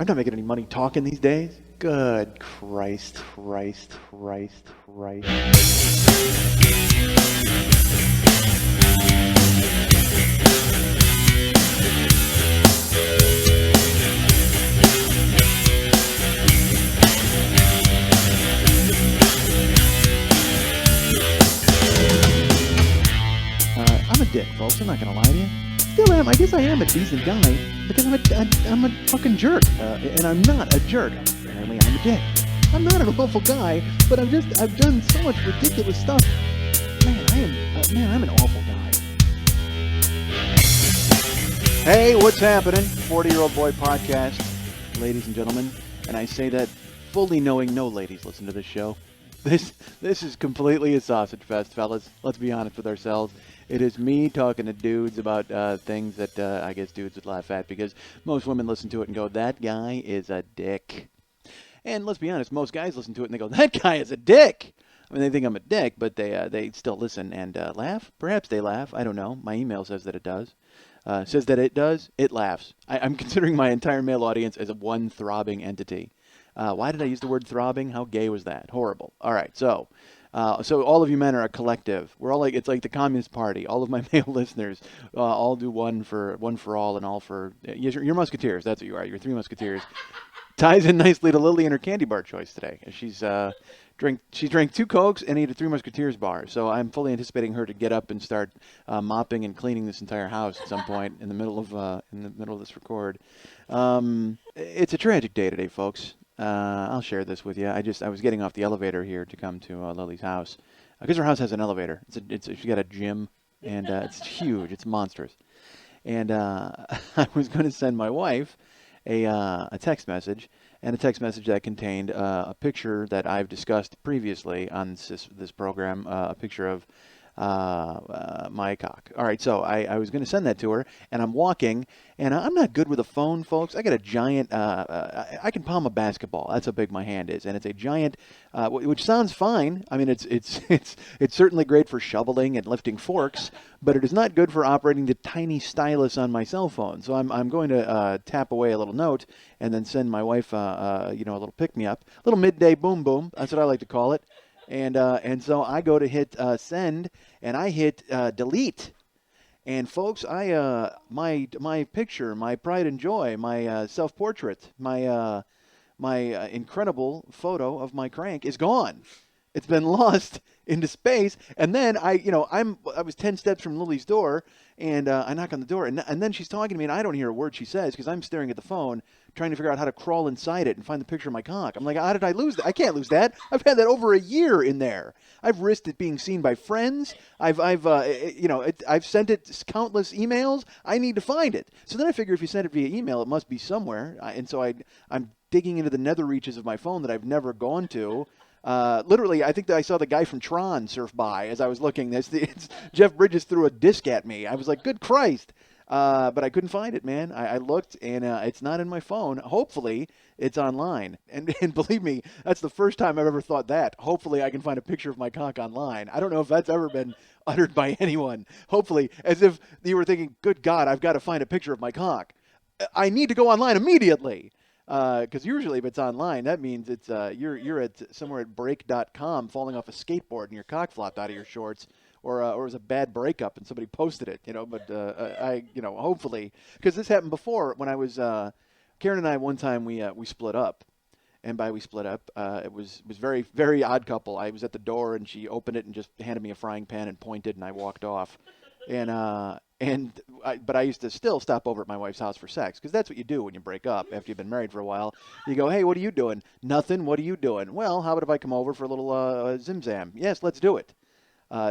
I'm not making any money talking these days. Good Christ. I'm a dick, folks. I'm not gonna lie to you. Still am. I guess I am a decent guy because I'm a fucking jerk, and I'm not a jerk. Apparently, I'm a dick. I'm not an awful guy, but I've done so much ridiculous stuff. I'm an awful guy. Hey, what's happening? 40-Year-Old Boy Podcast, ladies and gentlemen, and I say that fully knowing no ladies listen to this show. This is completely a sausage fest, fellas. Let's be honest with ourselves. It is me talking to dudes about things that I guess dudes would laugh at because most women listen to it and go, that guy is a dick. And let's be honest, most guys listen to it and they go, that guy is a dick. I mean, they think I'm a dick, but they still listen and laugh. Perhaps they laugh. I don't know. My email says that it does. Says that it does. It laughs. I'm considering my entire male audience as a one throbbing entity. Why did I use the word throbbing? How gay was that? Horrible. All right, so all of you men are a collective. We're all like, it's like the Communist Party. All of my male listeners all do one for all and all for you're musketeers. That's what you are. You're three musketeers. Ties in nicely to Lily and her candy bar choice today. She drank 2 Cokes and ate a Three Musketeers bar. So I'm fully anticipating her to get up and start mopping and cleaning this entire house at some point in the middle of this record. It's a tragic day today, folks. I'll share this with you. I was getting off the elevator here to come to Lily's house because her house has an elevator. She got a gym and it's huge. It's monstrous. And I was going to send my wife a text message, and a text message that contained a picture that I've discussed previously on this program, a picture of my cock. All right, so I was going to send that to her, and I'm walking, and I'm not good with a phone, folks. I got a giant, I can palm a basketball. That's how big my hand is, and it's a giant, which sounds fine. I mean, it's certainly great for shoveling and lifting forks, but it is not good for operating the tiny stylus on my cell phone. So I'm going to tap away a little note and then send my wife, a little pick-me-up, a little midday boom. That's what I like to call it. And so I go to hit send, and I hit delete. And folks, my picture, my pride and joy, my self-portrait, my incredible photo of my crank is gone. It's been lost into space. And then I was 10 steps from Lily's door, and I knock on the door, and then she's talking to me, and I don't hear a word she says because I'm staring at the phone, trying to figure out how to crawl inside it and find the picture of my cock. I'm like, how did I lose that? I can't lose that. I've had that over a year in there. I've risked it being seen by friends. I've sent it countless emails. I need to find it. So then I figure if you send it via email, it must be somewhere. And so I'm digging into the nether reaches of my phone that I've never gone to. Literally, I think that I saw the guy from Tron surf by as I was looking. Jeff Bridges threw a disc at me. I was like, good Christ. But I couldn't find it, man. I looked, and it's not in my phone. Hopefully, it's online. And believe me, that's the first time I've ever thought that. Hopefully, I can find a picture of my cock online. I don't know if that's ever been uttered by anyone. Hopefully, as if you were thinking, good God, I've got to find a picture of my cock. I need to go online immediately. Because usually if it's online, that means it's you're at somewhere at break.com falling off a skateboard and your cock flopped out of your shorts, or it was a bad breakup and somebody posted it, But hopefully, because this happened before when I was Karen and I one time we split up, and by we split up, it was very, very odd couple. I was at the door and she opened it and just handed me a frying pan and pointed, and I walked off, but I used to still stop over at my wife's house for sex, because that's what you do when you break up after you've been married for a while. You go, hey, what are you doing? Nothing. What are you doing? Well, how about if I come over for a little Zim-Zam? Yes, let's do it.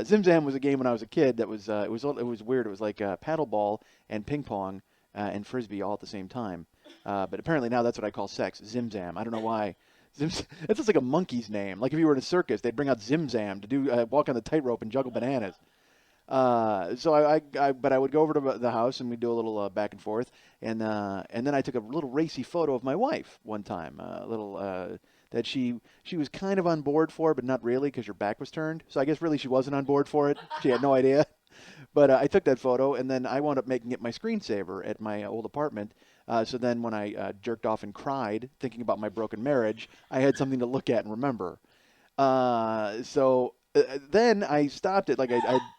Zim-Zam was a game when I was a kid that was it was weird. It was like paddleball and ping pong and frisbee all at the same time. But apparently now that's what I call sex, Zim-Zam. I don't know why. That's just like a monkey's name. Like if you were in a circus, they'd bring out Zim-Zam to do walk on the tightrope and juggle bananas. So I would go over to the house and we'd do a little back and forth, and then I took a little racy photo of my wife one time, that she was kind of on board for, but not really because her back was turned. So I guess really she wasn't on board for it. She had no idea. But I took that photo, and then I wound up making it my screensaver at my old apartment So then when I jerked off and cried, thinking about my broken marriage, I had something to look at and remember. Then I stopped it. Like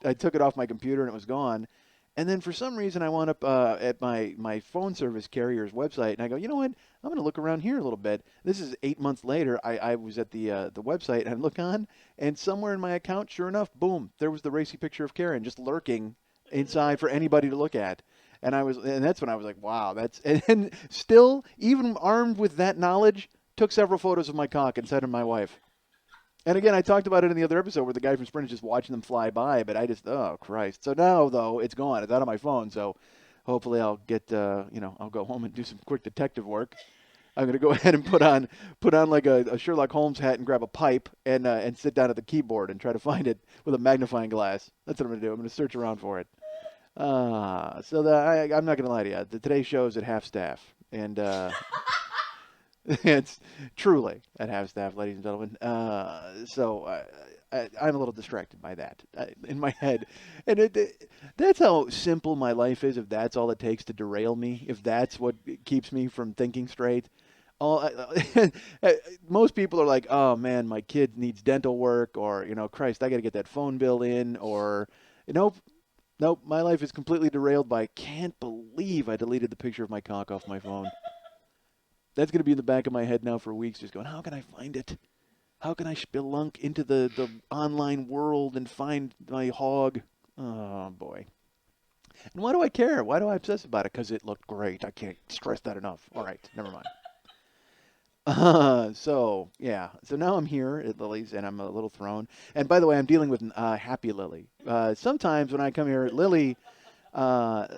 I took it off my computer and it was gone. And then for some reason I wound up at my phone service carrier's website, and I go, you know what? I'm going to look around here a little bit. This is 8 months later. I was at the website and I look on, and somewhere in my account, sure enough, boom, there was the racy picture of Karen just lurking inside for anybody to look at. And that's when I was like, wow, and still, even armed with that knowledge, took several photos of my cock and sent them to my wife. And again, I talked about it in the other episode where the guy from Sprint is just watching them fly by, but oh, Christ. So now, though, it's gone. It's out of my phone, so hopefully I'll get, I'll go home and do some quick detective work. I'm going to go ahead and put on like a Sherlock Holmes hat and grab a pipe and sit down at the keyboard and try to find it with a magnifying glass. That's what I'm going to do. I'm going to search around for it. I'm not going to lie to you. Today's show is at half staff, and it's truly at half staff, ladies and gentlemen. I'm a little distracted by that in my head, and that's how simple my life is. If that's all it takes to derail me, if that's what keeps me from thinking straight. Most people are like, oh man, my kid needs dental work, or Christ, I got to get that phone bill in, or nope, my life is completely derailed by can't believe I deleted the picture of my cock off my phone. That's going to be in the back of my head now for weeks, just going, how can I find it? How can I spelunk into the online world and find my hog? Oh, boy. And why do I care? Why do I obsess about it? Because it looked great. I can't stress that enough. All right, never mind. So now I'm here at Lily's, and I'm a little thrown. And by the way, I'm dealing with Happy Lily. Sometimes when I come here, Lily's, I'm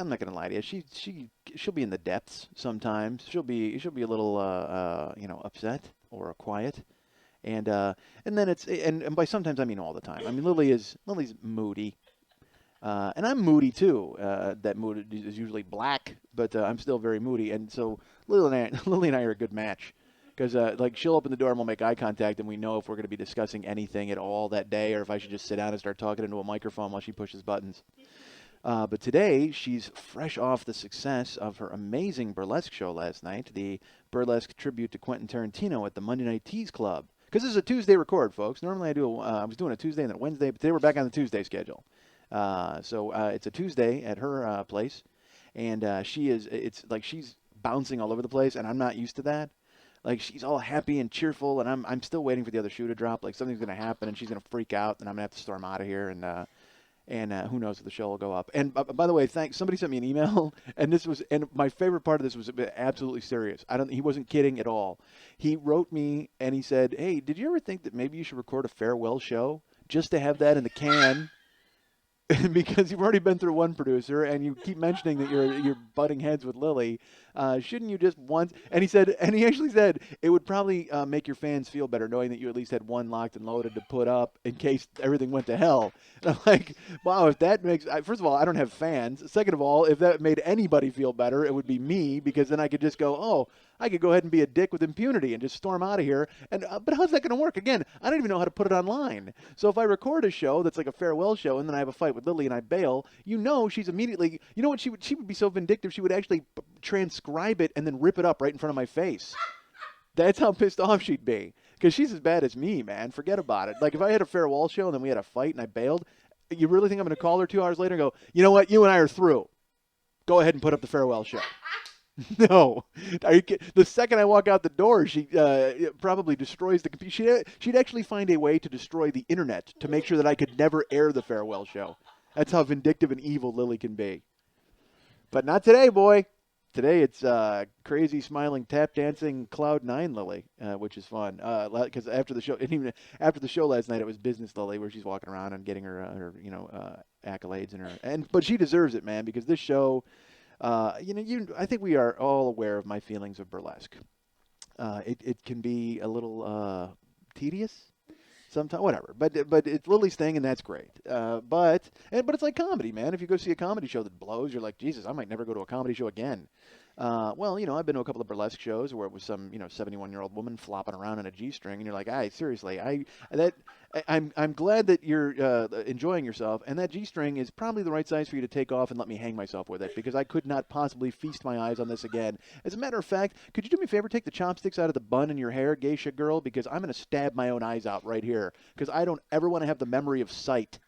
not gonna lie to you. She'll be in the depths sometimes. She'll be a little upset or quiet, and then and by sometimes I mean all the time. I mean Lily's moody, and I'm moody too. That mood is usually black, but I'm still very moody, and so Lily and I are a good match. Because she'll open the door and we'll make eye contact, and we know if we're going to be discussing anything at all that day, or if I should just sit down and start talking into a microphone while she pushes buttons. But today she's fresh off the success of her amazing burlesque show last night, the burlesque tribute to Quentin Tarantino at the Monday Night Tease Club. Because this is a Tuesday record, folks. Normally I was doing a Tuesday and then a Wednesday, but today we're back on the Tuesday schedule. So it's a Tuesday at her place, and it's like she's bouncing all over the place, and I'm not used to that. Like, she's all happy and cheerful, and I'm still waiting for the other shoe to drop. Like, something's going to happen, and she's going to freak out, and I'm going to have to storm out of here, and who knows if the show will go up. And by the way, somebody sent me an email, and my favorite part of this was absolutely serious. He wasn't kidding at all. He wrote me, and he said, hey, did you ever think that maybe you should record a farewell show just to have that in the can? Because you've already been through one producer, and you keep mentioning that you're butting heads with Lily. Shouldn't you just once? And he actually said it would probably make your fans feel better knowing that you at least had one locked and loaded to put up in case everything went to hell. And I'm like, wow, if that makes first of all, I don't have fans. Second of all, if that made anybody feel better, it would be me, because then I could just go, oh, I could go ahead and be a dick with impunity and just storm out of here. And but how's that going to work? Again, I don't even know how to put it online. So if I record a show that's like a farewell show, and then I have a fight with Lily and I bail, she's immediately, you know what, she would be so vindictive, she would actually transcribe it and then rip it up right in front of my face. That's how pissed off she'd be. Because she's as bad as me, man. Forget about it. Like, if I had a farewell show and then we had a fight and I bailed, you really think I'm going to call her 2 hours later and go, you know what, you and I are through. Go ahead and put up the farewell show. No. The second I walk out the door, she probably destroys the computer. She'd actually find a way to destroy the internet to make sure that I could never air the farewell show. That's how vindictive and evil Lily can be. But not today, boy. Today it's crazy, smiling, tap dancing Cloud 9 Lily, which is fun. Because after the show, and even after the show last night, it was business Lily, where she's walking around and getting her accolades but she deserves it, man, because this show. I think we are all aware of my feelings of burlesque. It can be a little tedious sometimes, whatever. But it's Lily's thing, and that's great. But it's like comedy, man. If you go see a comedy show that blows, you're like, Jesus, I might never go to a comedy show again. Well, I've been to a couple of burlesque shows where it was some, 71-year-old woman flopping around in a G-string, and you're like, seriously, I'm glad that you're enjoying yourself, and that G-string is probably the right size for you to take off and let me hang myself with it, because I could not possibly feast my eyes on this again. As a matter of fact, could you do me a favor, take the chopsticks out of the bun in your hair, geisha girl, because I'm going to stab my own eyes out right here, because I don't ever want to have the memory of sight.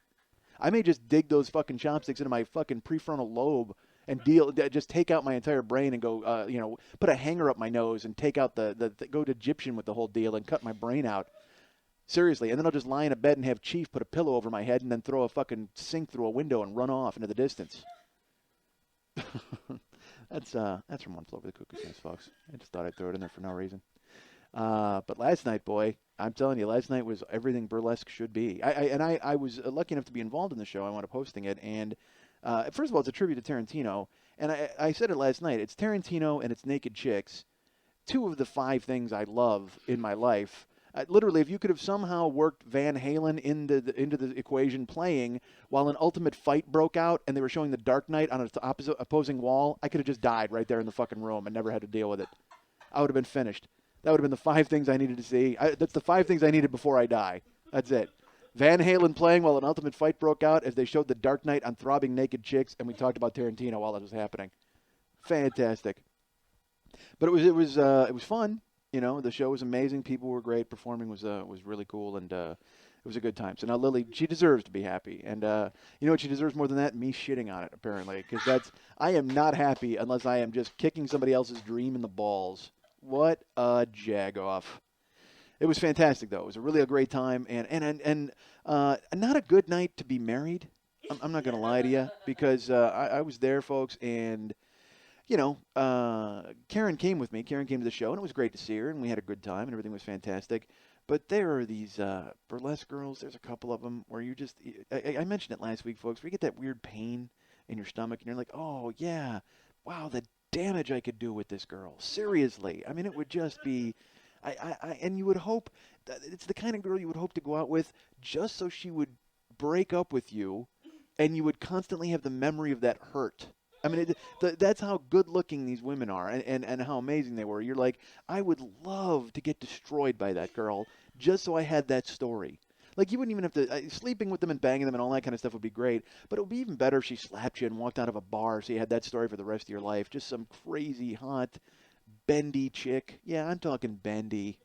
I may just dig those fucking chopsticks into my fucking prefrontal lobe and just take out my entire brain and go, put a hanger up my nose and take out go to Egyptian with the whole deal and cut my brain out. Seriously. And then I'll just lie in a bed and have Chief put a pillow over my head and then throw a fucking sink through a window and run off into the distance. That's from One Flew Over the Cuckoo's Nest, folks. I just thought I'd throw it in there for no reason. But last night, boy, I'm telling you, last night was everything burlesque should be. I was lucky enough to be involved in the show. I wound up hosting it, and first of all, it's a tribute to Tarantino, and I said it last night. It's Tarantino and it's naked chicks, two of the 5 things I love in my life. Literally, if you could have somehow worked Van Halen into the equation playing while an ultimate fight broke out and they were showing The Dark Knight on an opposing wall, I could have just died right there in the fucking room and never had to deal with it. I would have been finished. That would have been the 5 things I needed to see. That's the 5 things I needed before I die. That's it. Van Halen playing while an ultimate fight broke out as they showed The Dark Knight on throbbing naked chicks, and we talked about Tarantino while it was happening. Fantastic. But it was fun. The show was amazing. People were great. Performing was really cool, and it was a good time. So now Lily, she deserves to be happy, and you know what she deserves more than that? Me shitting on it, apparently, because I am not happy unless I am just kicking somebody else's dream in the balls. What a jagoff. It was fantastic, though. It was really a great time, and not a good night to be married. I'm not going to lie to you, because I was there, folks, and, Karen came with me. Karen came to the show, and it was great to see her, and we had a good time, and everything was fantastic. But there are these burlesque girls. There's a couple of them where you just I mentioned it last week, folks, where you get that weird pain in your stomach, and you're like, oh, yeah, wow, the damage I could do with this girl. Seriously. I mean, it would just be... and you would hope, it's the kind of girl you would hope to go out with just so she would break up with you and you would constantly have the memory of that hurt. I mean, that's how good looking these women are and how amazing they were. You're like, I would love to get destroyed by that girl just so I had that story. Like, you wouldn't even have to, sleeping with them and banging them and all that kind of stuff would be great, but it would be even better if she slapped you and walked out of a bar so you had that story for the rest of your life. Just some crazy, hot, bendy chick. Yeah, I'm talking bendy.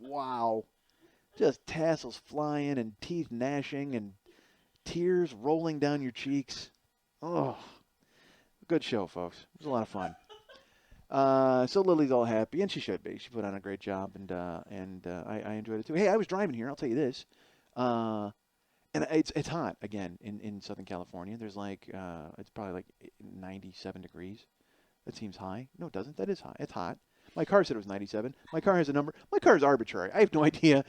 Wow. Just tassels flying and teeth gnashing and tears rolling down your cheeks. Oh, good show, folks. It was a lot of fun. So Lily's all happy, and she should be. She put on a great job, and I enjoyed it too. Hey, I was driving here. I'll tell you this. And it's hot again in Southern California. There's it's probably like 97 degrees. That seems high. No, it doesn't. That is high. It's hot. My car said it was 97. My car has a number. My car is arbitrary. I have no idea.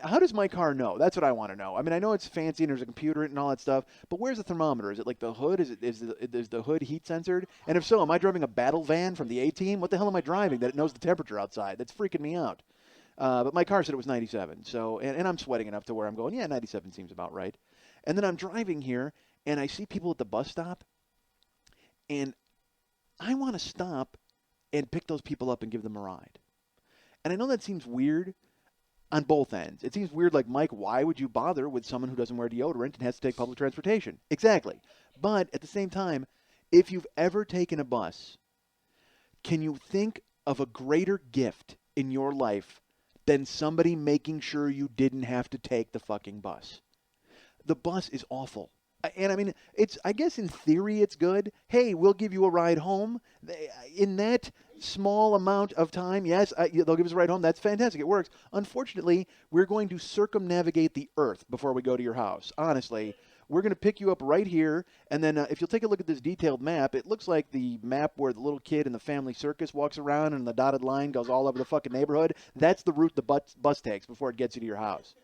How does my car know? That's what I want to know. I mean, I know it's fancy and there's a computer and all that stuff, but where's the thermometer? Is it like the hood? Is the hood heat censored? And if so, am I driving a battle van from the A-Team? What the hell am I driving that it knows the temperature outside? That's freaking me out. But my car said it was 97. So, and I'm sweating enough to where I'm going, yeah, 97 seems about right. And then I'm driving here, and I see people at the bus stop, and I want to stop and pick those people up and give them a ride. And I know that seems weird on both ends. It seems weird, like, Mike, why would you bother with someone who doesn't wear deodorant and has to take public transportation? Exactly. But at the same time, if you've ever taken a bus, can you think of a greater gift in your life than somebody making sure you didn't have to take the fucking bus? The bus is awful. And I mean, I guess in theory it's good. Hey, we'll give you a ride home. In that small amount of time, yes, they'll give us a ride home. That's fantastic. It works. Unfortunately, we're going to circumnavigate the earth before we go to your house. Honestly, we're going to pick you up right here. And then if you'll take a look at this detailed map, it looks like the map where the little kid in the family circus walks around and the dotted line goes all over the fucking neighborhood. That's the route the bus takes before it gets you to your house.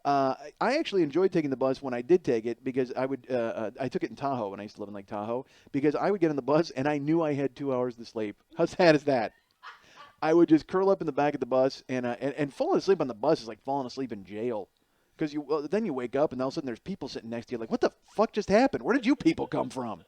I actually enjoyed taking the bus when I did take it because I took it in Tahoe when I used to live in Lake Tahoe because I would get on the bus and I knew I had 2 hours to sleep. How sad is that? I would just curl up in the back of the bus and falling asleep on the bus is like falling asleep in jail because then you wake up and all of a sudden there's people sitting next to you like, what the fuck just happened? Where did you people come from?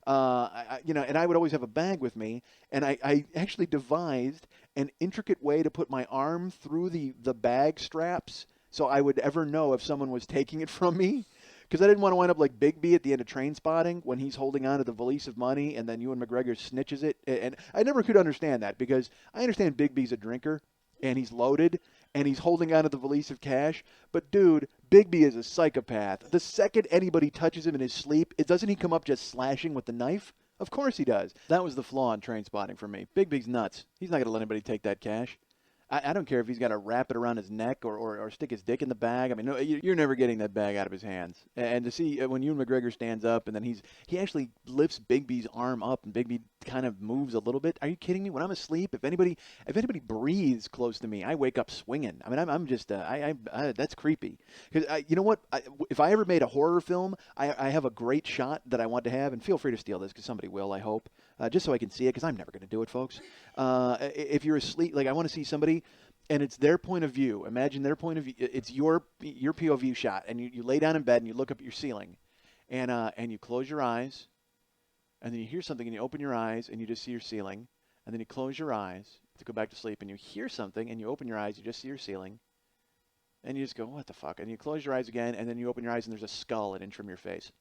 And I would always have a bag with me, and I actually devised an intricate way to put my arm through the bag straps so I would ever know if someone was taking it from me. Because I didn't want to wind up like Big B at the end of Train Spotting when he's holding on to the valise of money and then Ewan McGregor snitches it. And I never could understand that because I understand Big B's a drinker and he's loaded and he's holding on to the valise of cash. But, dude, Big B is a psychopath. The second anybody touches him in his sleep, doesn't he come up just slashing with the knife? Of course he does. That was the flaw in Train Spotting for me. Big B's nuts. He's not going to let anybody take that cash. I don't care if he's got to wrap it around his neck or stick his dick in the bag. I mean, no, you're never getting that bag out of his hands. And to see when Ewan McGregor stands up and then he actually lifts Big B's arm up and Big B kind of moves a little bit. Are you kidding me? When I'm asleep, if anybody breathes close to me, I wake up swinging. I mean, I'm just that's creepy. Because you know what? If I ever made a horror film, I have a great shot that I want to have, and feel free to steal this because somebody will, I hope, just so I can see it because I'm never going to do it, folks. If you're asleep, like I want to see somebody. And it's their point of view. Imagine their point of view. It's your POV shot, and you lay down in bed and you look up at your ceiling, and you close your eyes, and then you hear something, and you open your eyes, and you just see your ceiling, and then you close your eyes to go back to sleep, and you hear something, and you open your eyes, you just see your ceiling, and you just go, what the fuck? And you close your eyes again, and then you open your eyes, and there's a skull an inch from your face.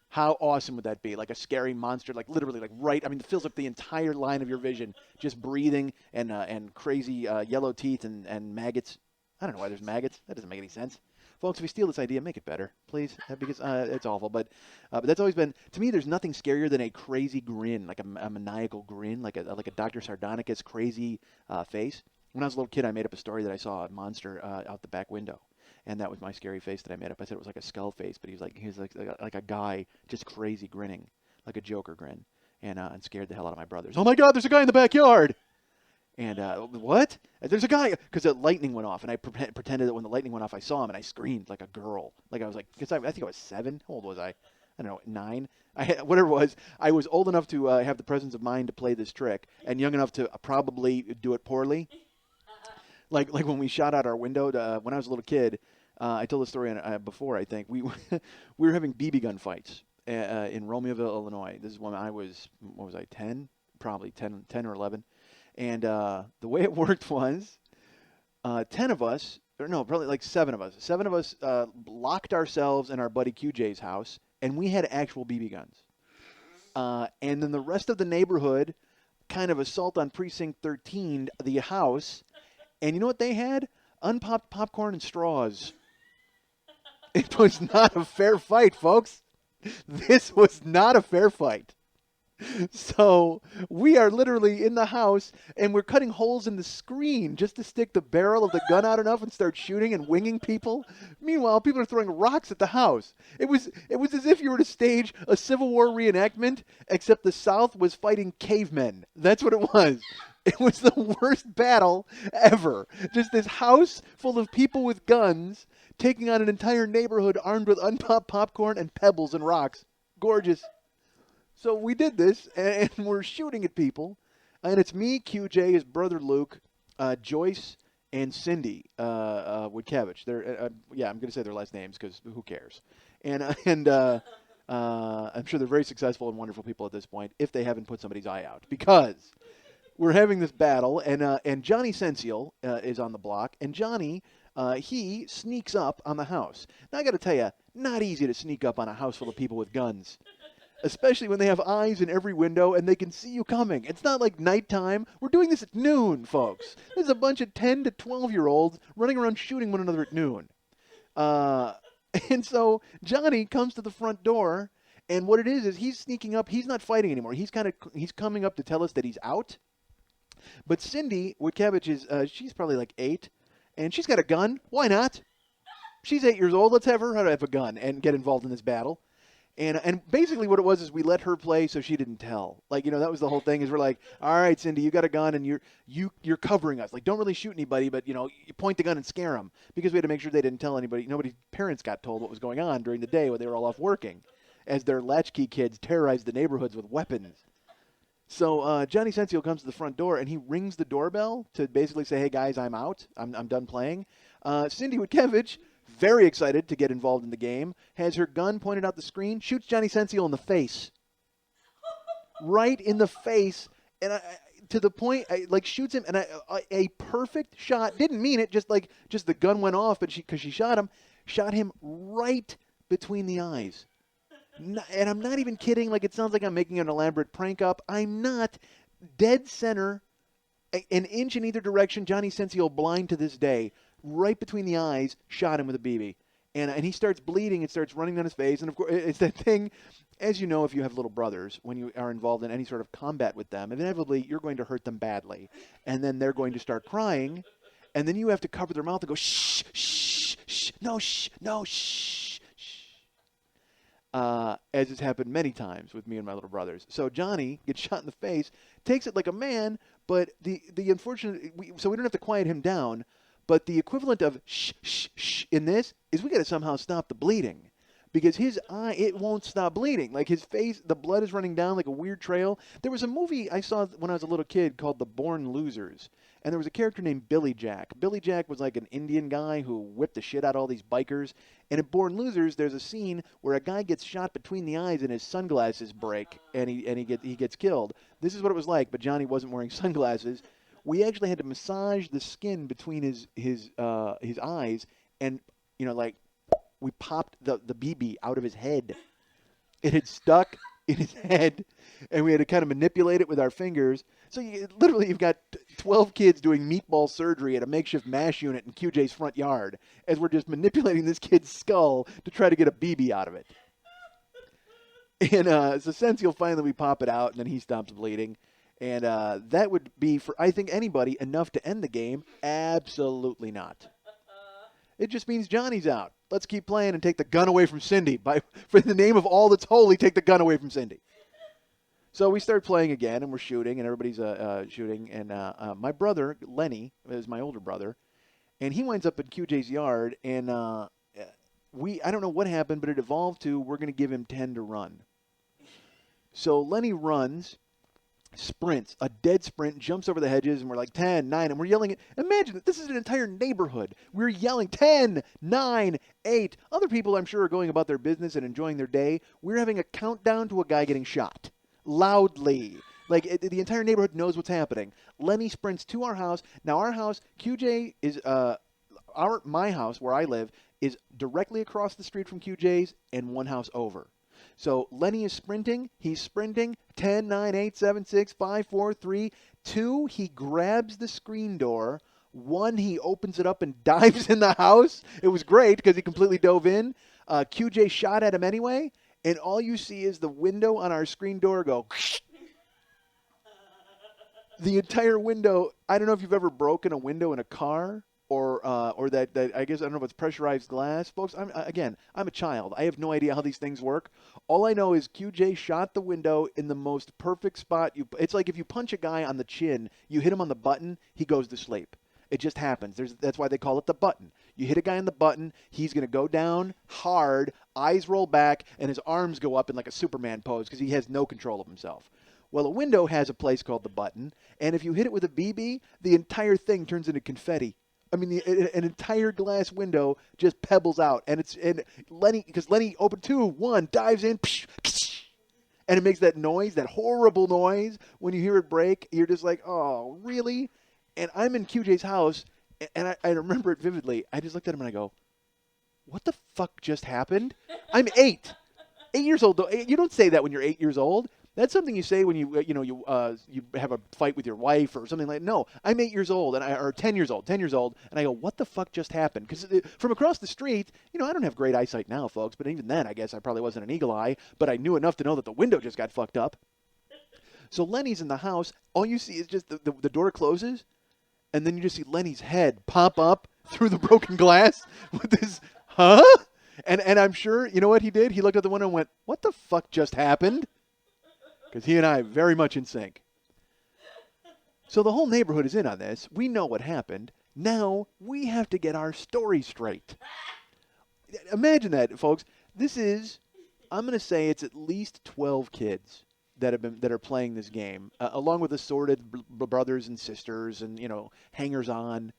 How awesome would that be? Like a scary monster, like literally, like right. I mean, it fills up the entire line of your vision, just breathing and crazy yellow teeth and maggots. I don't know why there's maggots. That doesn't make any sense, folks. If we steal this idea, make it better, please, because it's awful. But that's always been to me. There's nothing scarier than a crazy grin, like a maniacal grin, like a Dr. Sardonicus crazy face. When I was a little kid, I made up a story that I saw a monster out the back window. And that was my scary face that I made up. I said it was like a skull face, but he was like a guy just crazy grinning, like a Joker grin, and scared the hell out of my brothers. Oh my God, there's a guy in the backyard! And what? There's a guy because the lightning went off, and I pretended that when the lightning went off, I saw him, and I screamed like a girl, like I was like, because I think I was 7. How old was I? I don't know, 9. Whatever it was. I was old enough to have the presence of mind to play this trick, and young enough to probably do it poorly. Like when we shot out our window when I was a little kid. I told the story before, I think. We were having BB gun fights in Romeoville, Illinois. This is when I was, 10? Probably 10 or 11. And the way it worked was 10 of us, or no, probably like 7 of us. 7 of us locked ourselves in our buddy QJ's house, and we had actual BB guns. And then the rest of the neighborhood kind of assault on Precinct 13, the house. And you know what they had? Unpopped popcorn and straws. It was not a fair fight, folks. This was not a fair fight. So we are literally in the house, and we're cutting holes in the screen just to stick the barrel of the gun out enough and start shooting and winging people. Meanwhile, people are throwing rocks at the house. It was as if you were to stage a Civil War reenactment, except the South was fighting cavemen. That's what it was. It was the worst battle ever. Just this house full of people with guns taking on an entire neighborhood armed with unpopped popcorn and pebbles and rocks. Gorgeous. So we did this, and we're shooting at people. And it's me, QJ, his brother Luke, Joyce, and Cindy Woodkevich. I'm going to say their last names because who cares? And I'm sure they're very successful and wonderful people at this point if they haven't put somebody's eye out. Because we're having this battle, and Johnny Sensiel is on the block, and Johnny, he sneaks up on the house. Now, I got to tell you, not easy to sneak up on a house full of people with guns, especially when they have eyes in every window and they can see you coming. It's not like nighttime. We're doing this at noon, folks. There's a bunch of 10 to 12-year-olds running around shooting one another at noon. And so Johnny comes to the front door, and what it is he's sneaking up. He's not fighting anymore. He's coming up to tell us that he's out. But Cindy Woodkevich is, she's probably like 8, and she's got a gun. Why not? She's 8 years old. Let's have her have a gun and get involved in this battle. And basically what it was is we let her play so she didn't tell. Like, that was the whole thing is we're like, all right, Cindy, you got a gun and you're covering us. Like, don't really shoot anybody, but, you point the gun and scare them. Because we had to make sure they didn't tell anybody. Nobody's parents got told what was going on during the day when they were all off working. As their latchkey kids terrorized the neighborhoods with weapons. So Johnny Sensiel comes to the front door, and he rings the doorbell to basically say, hey, guys, I'm out. I'm done playing. Cindy Woodkevich, very excited to get involved in the game, has her gun pointed out the screen, shoots Johnny Sensiel in the face. right in the face, and to the point, like shoots him, and a perfect shot. Didn't mean it, just the gun went off, but because she shot him right between the eyes. And I'm not even kidding. Like, it sounds like I'm making an elaborate prank up. I'm not. Dead center, an inch in either direction. Johnny Sensio, blind to this day, right between the eyes, shot him with a BB. And he starts bleeding. It starts running down his face. And, of course, it's that thing, as you know, if you have little brothers, when you are involved in any sort of combat with them, inevitably you're going to hurt them badly. And then they're going to start crying. And then you have to cover their mouth and go, shh, shh, shh, no, shh, no, shh, shh. As has happened many times with me and my little brothers. So Johnny gets shot in the face, takes it like a man, but the unfortunate, so we don't have to quiet him down, but the equivalent of shh, shh, shh in this is we got to somehow stop the bleeding. Because his eye, it won't stop bleeding. Like his face, the blood is running down like a weird trail. There was a movie I saw when I was a little kid called The Born Losers. And there was a character named Billy Jack. Billy Jack was like an Indian guy who whipped the shit out of all these bikers. And in Born Losers, there's a scene where a guy gets shot between the eyes and his sunglasses break, and he gets killed. This is what it was like, but Johnny wasn't wearing sunglasses. We actually had to massage the skin between his eyes, and like we popped the BB out of his head. It had stuck in his head, and we had to kind of manipulate it with our fingers. So you've got 12 kids doing meatball surgery at a makeshift MASH unit in QJ's front yard as we're just manipulating this kid's skull to try to get a BB out of it. And so Sensio finally we pop it out, and then he stops bleeding. And that would be, for I think anybody, enough to end the game. Absolutely not. It just means Johnny's out. Let's keep playing and take the gun away from Cindy. For the name of all that's holy, take the gun away from Cindy. So we start playing again, and we're shooting, and everybody's shooting. And my brother, Lenny, is my older brother, and he winds up in QJ's yard. And I don't know what happened, but it evolved to we're going to give him 10 to run. So Lenny runs, sprints, a dead sprint, jumps over the hedges, and we're like 10, 9, and we're yelling. Imagine this is an entire neighborhood. We're yelling 10, 9, 8. Other people, I'm sure, are going about their business and enjoying their day. We're having a countdown to a guy getting shot. Loudly. Like, the entire neighborhood knows what's happening. Lenny sprints to our house. Now, our house, QJ is, my house, where I live, is directly across the street from QJ's and one house over. So Lenny is sprinting. He's sprinting. 10, 9, 8, 7, 6, 5, 4, 3, 2. He grabs the screen door. 1, he opens it up and dives in the house. It was great because he completely dove in. QJ shot at him anyway. And all you see is the window on our screen door go. The entire window. I don't know if you've ever broken a window in a car or that I guess I don't know if it's pressurized glass, folks. I'm a child. I have no idea how these things work. All I know is QJ shot the window in the most perfect spot. It's like if you punch a guy on the chin, you hit him on the button, he goes to sleep. It just happens. That's why they call it the button. You hit a guy on the button, he's going to go down hard, eyes roll back, and his arms go up in like a Superman pose because he has no control of himself. Well, a window has a place called the button, and if you hit it with a BB, the entire thing turns into confetti. I mean, an entire glass window just pebbles out, and Lenny opened 2, 1, dives in, and it makes that noise, that horrible noise. When you hear it break, you're just like, oh, really? And I'm in QJ's house, and I remember it vividly. I just looked at him and I go, what the fuck just happened? I'm 8. 8 years old. You don't say that when you're 8 years old. That's something you say when you have a fight with your wife or something like that. No, I'm 8 years old, or 10 years old, and I go, what the fuck just happened? Because from across the street, I don't have great eyesight now, folks, but even then, I guess I probably wasn't an eagle eye, but I knew enough to know that the window just got fucked up. So Lenny's in the house. All you see is just the door closes, and then you just see Lenny's head pop up through the broken glass with this, huh? And I'm sure, you know what he did? He looked out the window and went, what the fuck just happened? Because he and I are very much in sync. So the whole neighborhood is in on this. We know what happened. Now we have to get our story straight. Imagine that, folks. I'm going to say it's at least 12 kids that are playing this game, along with assorted brothers and sisters and, hangers-on.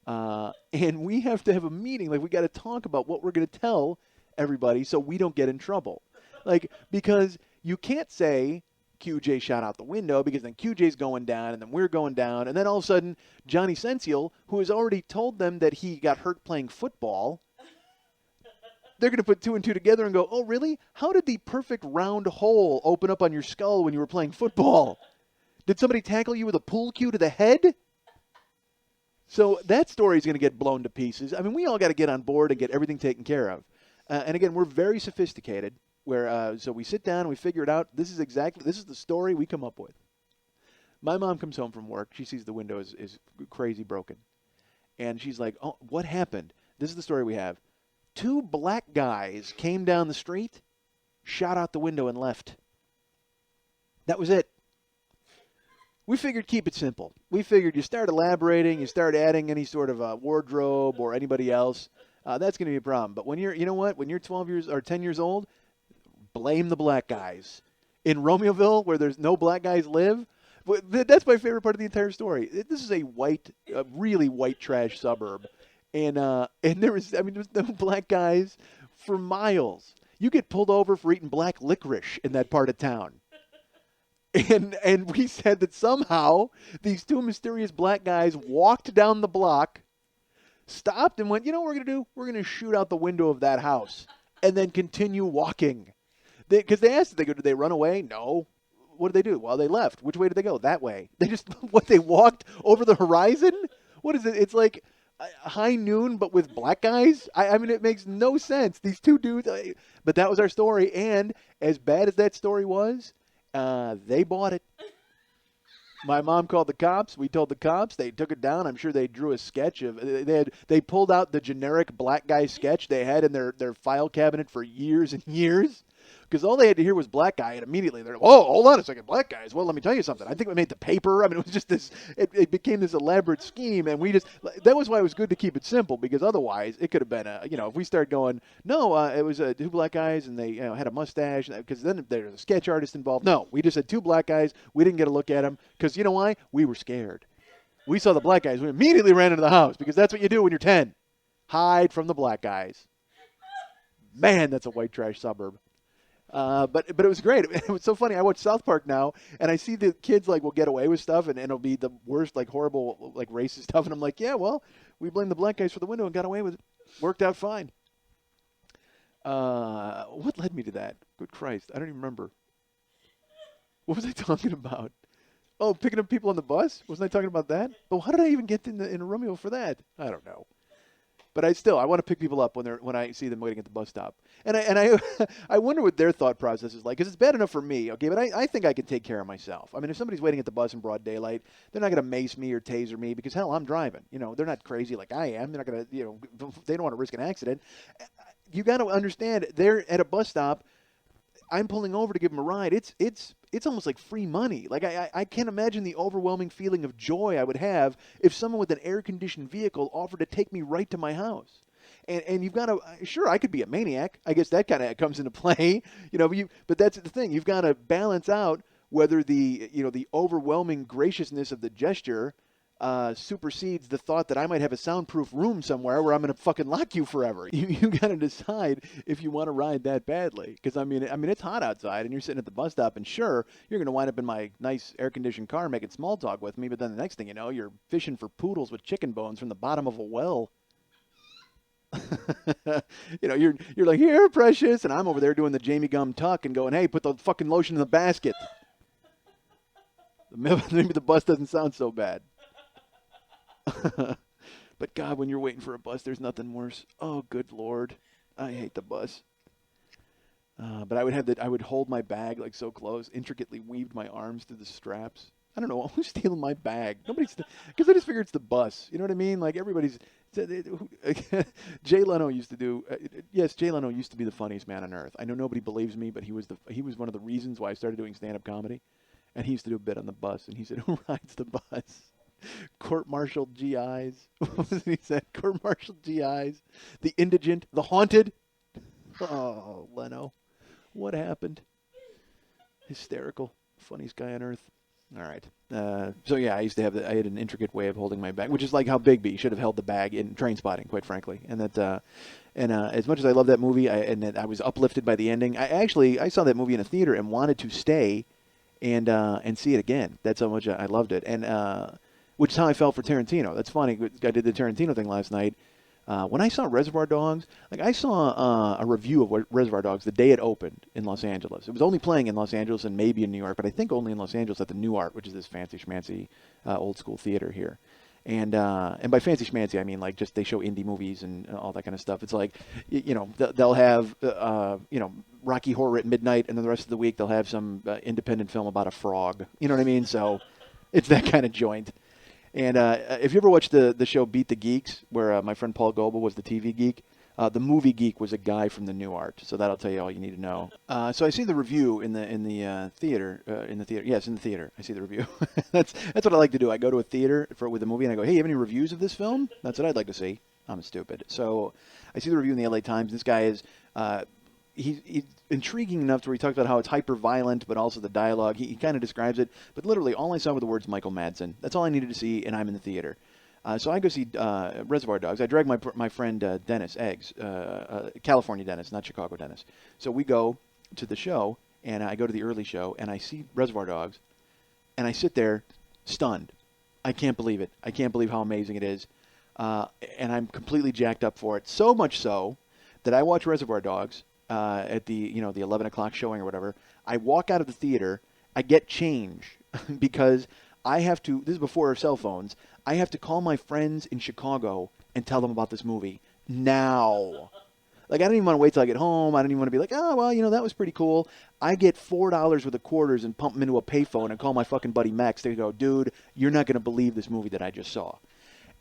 And we have to have a meeting. Like, we got to talk about what we're going to tell everybody so we don't get in trouble. Like, because you can't say QJ shot out the window because then QJ's going down and then we're going down. And then all of a sudden, Johnny Sensiel, who has already told them that he got hurt playing football, they're going to put two and two together and go, oh, really? How did the perfect round hole open up on your skull when you were playing football? Did somebody tackle you with a pool cue to the head? So that story is going to get blown to pieces. I mean, we all got to get on board and get everything taken care of. And again, we're very sophisticated. So we sit down and we figure it out. This is the story we come up with. My mom comes home from work. She sees the window is crazy broken. And she's like, oh, what happened? This is the story we have. 2 black guys came down the street, shot out the window and left. That was it. We figured keep it simple. We figured you start elaborating, you start adding any sort of wardrobe or anybody else, that's going to be a problem. But when you're 12 years or 10 years old, blame the black guys. In Romeoville, where there's no black guys live, that's my favorite part of the entire story. This is a really white trash suburb. And there's no black guys for miles. You get pulled over for eating black licorice in that part of town. And we said that somehow these 2 mysterious black guys walked down the block, stopped and went, you know what we're going to do? We're going to shoot out the window of that house and then continue walking. Because they asked, did they run away? No. What did they do? Well, they left. Which way did they go? That way. They walked over the horizon? What is it? It's like high noon, but with black guys? I mean, it makes no sense. These 2 dudes. But that was our story. And as bad as that story was, they bought it. My mom called the cops. We told the cops. They took it down. I'm sure they drew a sketch of. They pulled out the generic black guy sketch they had in their file cabinet for years and years. Because all they had to hear was black guy, and immediately they're, oh, hold on a second, black guys. Well, let me tell you something. I think we made the paper. I mean, it was just this. It became this elaborate scheme, and that was why it was good to keep it simple. Because otherwise, it could have been if we start going, no, it was 2 black guys, and they had a mustache. Because then there's a sketch artist involved. No, we just had 2 black guys. We didn't get a look at them because you know why? We were scared. We saw the black guys. We immediately ran into the house because that's what you do when you're 10. Hide from the black guys. Man, that's a white trash suburb. But it was great. It was so funny. I watch South Park now, and I see the kids will get away with stuff, and it'll be the worst, horrible, racist stuff. And I'm like, yeah, well, we blamed the black guys for the window and got away with it. Worked out fine. What led me to that? Good Christ, I don't even remember. What was I talking about? Oh, picking up people on the bus? Wasn't I talking about that? But how did I even get in Romeo for that? I don't know. But I want to pick people up when I see them waiting at the bus stop. And I wonder what their thought process is like, because it's bad enough for me, okay? But I think I can take care of myself. I mean, if somebody's waiting at the bus in broad daylight, they're not going to mace me or taser me because, hell, I'm driving. They're not crazy like I am. They're not going to, they don't want to risk an accident. You got to understand, they're at a bus stop. I'm pulling over to give them a ride. It's almost like free money. I can't imagine the overwhelming feeling of joy I would have if someone with an air-conditioned vehicle offered to take me right to my house. And you've got to, sure, I could be a maniac. I guess that kind of comes into play, but that's the thing. You've got to balance out whether the overwhelming graciousness of the gesture supersedes the thought that I might have a soundproof room somewhere where I'm going to fucking lock you forever. You got to decide if you want to ride that badly. Because, I mean, it's hot outside, and you're sitting at the bus stop, and sure, you're going to wind up in my nice air-conditioned car making small talk with me, but then the next thing you know, you're fishing for poodles with chicken bones from the bottom of a well. You're like, here, precious, and I'm over there doing the Jamie Gum tuck and going, hey, put the fucking lotion in the basket. Maybe the bus doesn't sound so bad. But God, when you're waiting for a bus, there's nothing worse. Oh, good Lord. I hate the bus. But I would hold my bag so close, intricately weaved my arms through the straps. I don't know. Who's stealing my bag? Nobody's, because I just figure it's the bus. You know what I mean? Everybody's, Jay Leno used to do, yes, Jay Leno used to be the funniest man on earth. I know nobody believes me, but he was one of the reasons why I started doing stand-up comedy. And he used to do a bit on the bus, and he said, who rides the bus? Court-martialed GIs. What was it he said? Court-martialed GIs. The indigent. The haunted. Oh, Leno. What happened? Hysterical. Funniest guy on earth. All right. So, yeah, I had an intricate way of holding my bag, which is like how Bigby should have held the bag in Train Spotting, quite frankly. And as much as I love that movie, I was uplifted by the ending. I saw that movie in a theater and wanted to stay and see it again. That's how much I loved it. And which is how I felt for Tarantino. That's funny. I did the Tarantino thing last night. When I saw Reservoir Dogs, like I saw a review of Reservoir Dogs the day it opened in Los Angeles. It was only playing in Los Angeles and maybe in New York, but I think only in Los Angeles at the New Art, which is this fancy schmancy old school theater here. And by fancy schmancy, I mean like just they show indie movies and all that kind of stuff. It's like, they'll have Rocky Horror at midnight, and then the rest of the week they'll have some independent film about a frog. You know what I mean? So it's that kind of joint. And if you ever watched the show Beat the Geeks, where my friend Paul Goebel was the TV geek, the movie geek was a guy from the New Art. So that'll tell you all you need to know. So I see the review in the theater. Yes, in the theater. I see the review. That's what I like to do. I go to a theater with a movie and I go, hey, you have any reviews of this film? That's what I'd like to see. I'm stupid. So I see the review in the LA Times. This guy is he's intriguing enough to where he talks about how it's hyper violent, but also the dialogue. He kind of describes it, but literally all I saw were the words Michael Madsen. That's all I needed to see, and I'm in the theater. So I go see Reservoir Dogs. I drag my friend Dennis Eggs, California Dennis, not Chicago Dennis. So we go to the show, and I go to the early show, and I see Reservoir Dogs, and I sit there stunned. I can't believe it. I can't believe how amazing it is, and I'm completely jacked up for it. So much so that I watch Reservoir Dogs at the the 11 o'clock showing or whatever. I walk out of the theater. I get change because I have to. This is before cell phones. I have to call my friends in Chicago and tell them about this movie now. Like, I don't even want to wait till I get home. I don't even want to be like, oh, well, that was pretty cool. I get $4 worth of quarters and pump them into a payphone and call my fucking buddy Max. They go, dude, you're not going to believe this movie that I just saw.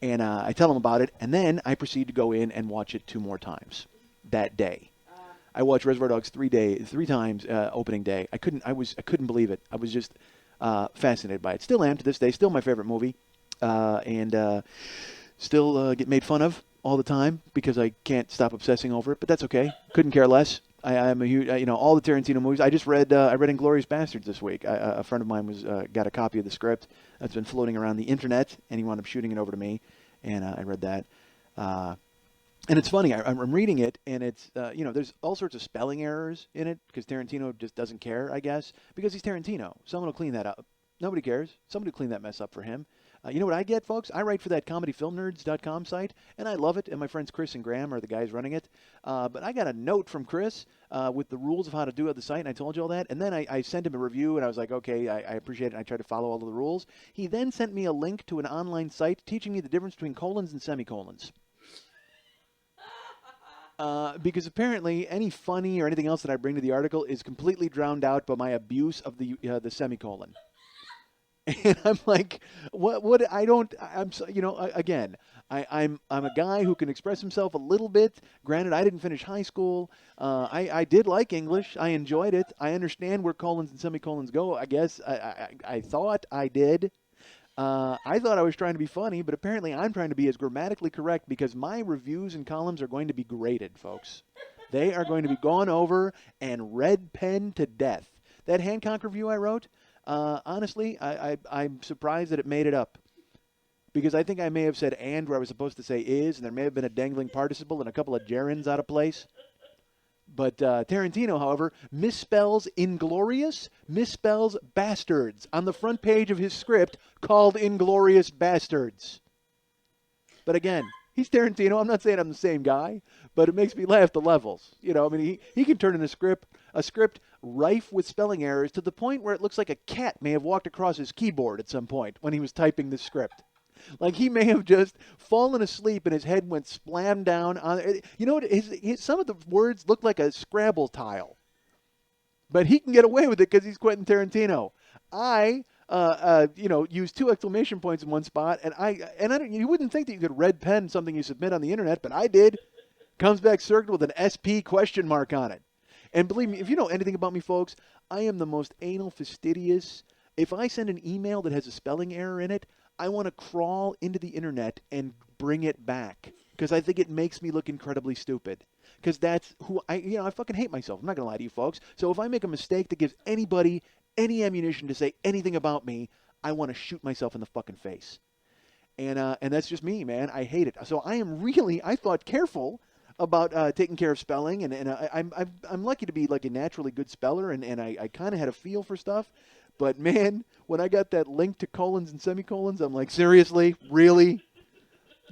And I tell them about it, and then I proceed to go in and watch it 2 more times that day. I watched Reservoir Dogs 3 times opening day. I couldn't believe it. I was just fascinated by it. Still am to this day. Still my favorite movie. And still get made fun of all the time because I can't stop obsessing over it, but that's okay. Couldn't care less. I'm a huge, all the Tarantino movies. I just read Inglourious Basterds this week. A friend of mine got a copy of the script that's been floating around the internet, and he wound up shooting it over to me, and I read that. And it's funny. I'm reading it, and it's there's all sorts of spelling errors in it because Tarantino just doesn't care, I guess, because he's Tarantino. Someone will clean that up. Nobody cares. Somebody will clean that mess up for him. You know what I get, folks? I write for that comedyfilmnerds.com site, and I love it, and my friends Chris and Graham are the guys running it. But I got a note from Chris with the rules of how to do the site, and I told you all that. And then I sent him a review, and I was like, okay, I appreciate it, and I tried to follow all of the rules. He then sent me a link to an online site teaching me the difference between colons and semicolons. Because apparently any funny or anything else that I bring to the article is completely drowned out by my abuse of the semicolon. And I'm like, what? I'm so, again, I'm a guy who can express himself a little bit. Granted, I didn't finish high school. I did like English. I enjoyed it. I understand where colons and semicolons go. I guess I thought I did. I thought I was trying to be funny, but apparently I'm trying to be as grammatically correct because my reviews and columns are going to be graded, folks. They are going to be gone over and red pen to death. That Hancock review I wrote, honestly, I'm surprised that it made it up. Because I think I may have said and where I was supposed to say is, and there may have been a dangling participle and a couple of gerunds out of place. But Tarantino, however, misspells Inglorious, misspells Bastards on the front page of his script called Inglorious Bastards. But again, he's Tarantino. I'm not saying I'm the same guy, but it makes me laugh the levels. He can turn in a script rife with spelling errors to the point where it looks like a cat may have walked across his keyboard at some point when he was typing the script. Like he may have just fallen asleep and his head went splam down on. You know what? Some of the words look like a Scrabble tile, but he can get away with it because he's Quentin Tarantino. I use 2 exclamation points in one spot, and you wouldn't think that you could red pen something you submit on the internet, but I did. Comes back circled with an SP question mark on it. And believe me, if you know anything about me, folks, I am the most anal fastidious. If I send an email that has a spelling error in it, I want to crawl into the internet and bring it back because I think it makes me look incredibly stupid. Because that's who I fucking hate myself. I'm not going to lie to you folks. So if I make a mistake that gives anybody any ammunition to say anything about me, I want to shoot myself in the fucking face. And that's just me, man. I hate it. So I thought careful about taking care of spelling. And I'm lucky to be like a naturally good speller. And I kind of had a feel for stuff. But man, when I got that link to colons and semicolons, I'm like, seriously? Really?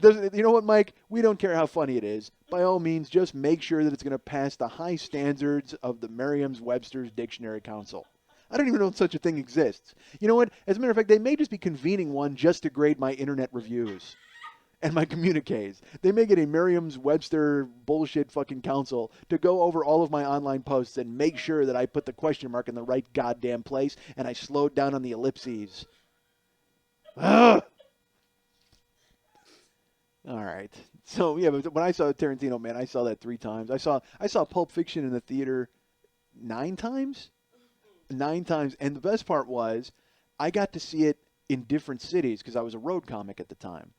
You know what, Mike? We don't care how funny it is. By all means, just make sure that it's going to pass the high standards of the Merriam-Webster's Dictionary Council. I don't even know if such a thing exists. You know what? As a matter of fact, they may just be convening one just to grade my internet reviews and my communiques. They may get a Merriam-Webster bullshit fucking council to go over all of my online posts and make sure that I put the question mark in the right goddamn place and I slowed down on the ellipses. Ugh! All right. So yeah, but when I saw Tarantino, man, I saw that 3 times. I saw Pulp Fiction in the theater 9 times. 9 times, and the best part was I got to see it in different cities because I was a road comic at the time.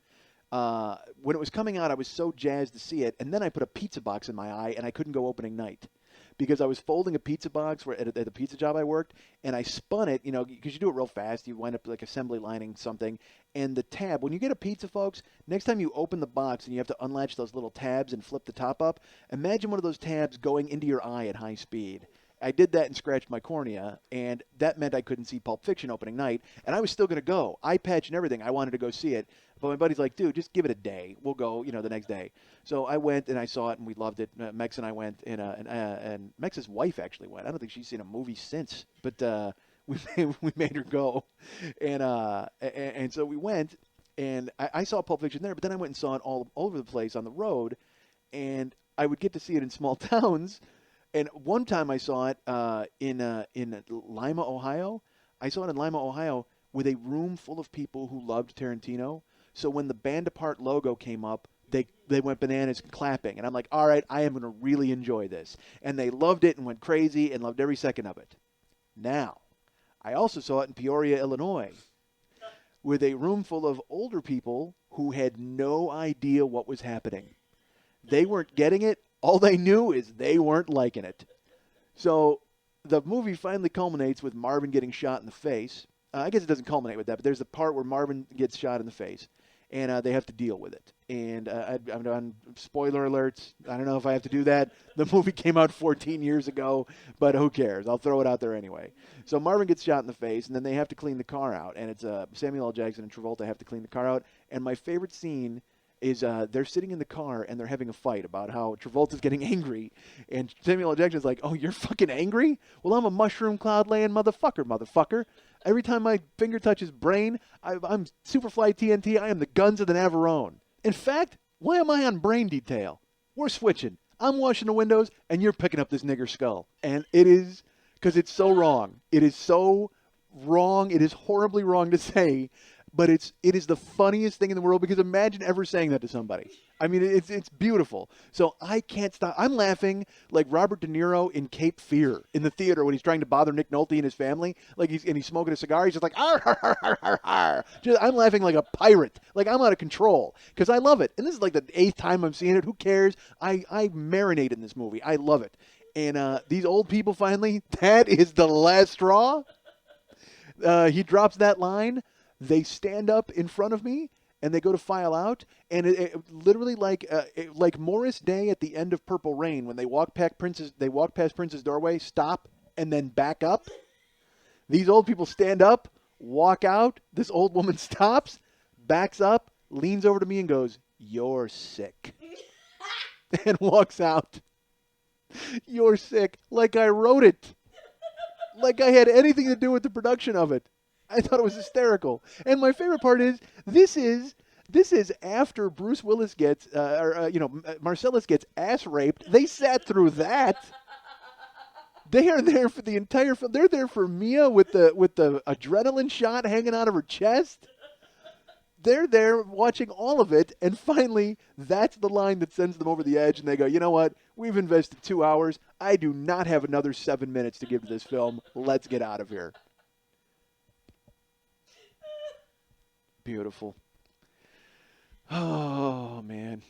When it was coming out, I was so jazzed to see it, and then I put a pizza box in my eye, and I couldn't go opening night because I was folding a pizza box at the pizza job I worked, and I spun it, because you do it real fast. You wind up like assembly lining something, and the tab, when you get a pizza, folks, next time you open the box and you have to unlatch those little tabs and flip the top up, imagine one of those tabs going into your eye at high speed. I did that and scratched my cornea, and that meant I couldn't see Pulp Fiction opening night, and I was still going to go. Eye patch and everything. I wanted to go see it, but my buddy's like, dude, just give it a day. We'll go, the next day. So I went, and I saw it, and we loved it. Mex and I went, and Mex's wife actually went. I don't think she's seen a movie since, but we made her go. And so we went, and I saw Pulp Fiction there, but then I went and saw it all over the place on the road, and I would get to see it in small towns. And one time I saw it in Lima, Ohio. I saw it in Lima, Ohio, with a room full of people who loved Tarantino. So when the Band Apart logo came up, they went bananas clapping. And I'm like, all right, I am going to really enjoy this. And they loved it and went crazy and loved every second of it. Now, I also saw it in Peoria, Illinois, with a room full of older people who had no idea what was happening. They weren't getting it. All they knew is they weren't liking it. So the movie finally culminates with Marvin getting shot in the face. I guess it doesn't culminate with that, but there's the part where Marvin gets shot in the face, and they have to deal with it. And I'm on spoiler alerts. I don't know if I have to do that. The movie came out 14 years ago, but who cares? I'll throw it out there anyway. So Marvin gets shot in the face, and then they have to clean the car out. And it's Samuel L. Jackson and Travolta have to clean the car out. And my favorite scene is they're sitting in the car and they're having a fight about how Travolta's getting angry. And Samuel L. Jackson's like, oh, you're fucking angry? Well, I'm a mushroom cloud laying motherfucker. Every time my finger touches brain, I'm Superfly TNT. I am the guns of the Navarone. In fact, why am I on brain detail? We're switching. I'm washing the windows and you're picking up this nigger skull. And it is, because it's so wrong. It is so wrong. It is horribly wrong to say. But it is the funniest thing in the world because imagine ever saying that to somebody. I mean, it's beautiful. So I can't stop. I'm laughing like Robert De Niro in Cape Fear in the theater when he's trying to bother Nick Nolte and his family. Like he's smoking a cigar. He's just like, ar, har, har, har, har, har. I'm laughing like a pirate. Like I'm out of control because I love it. And this is like the 8th time I'm seeing it. Who cares? I marinate in this movie. I love it. And these old people finally, that is the last straw. He drops that line. They stand up in front of me, and they go to file out, and it literally like Morris Day at the end of Purple Rain when they walk past Prince's doorway, stop, and then back up. These old people stand up, walk out. This old woman stops, backs up, leans over to me, and goes, "You're sick," and walks out. You're sick, like I wrote it, like I had anything to do with the production of it. I thought it was hysterical. And my favorite part is this is after Bruce Willis gets Marcellus gets ass raped. They sat through that. They are there for the entire film. They're there for Mia with the adrenaline shot hanging out of her chest. They're there watching all of it, and finally, that's the line that sends them over the edge, and they go, you know what? We've invested 2 hours. I do not have another 7 minutes to give to this film. Let's get out of here. Beautiful. Oh, man.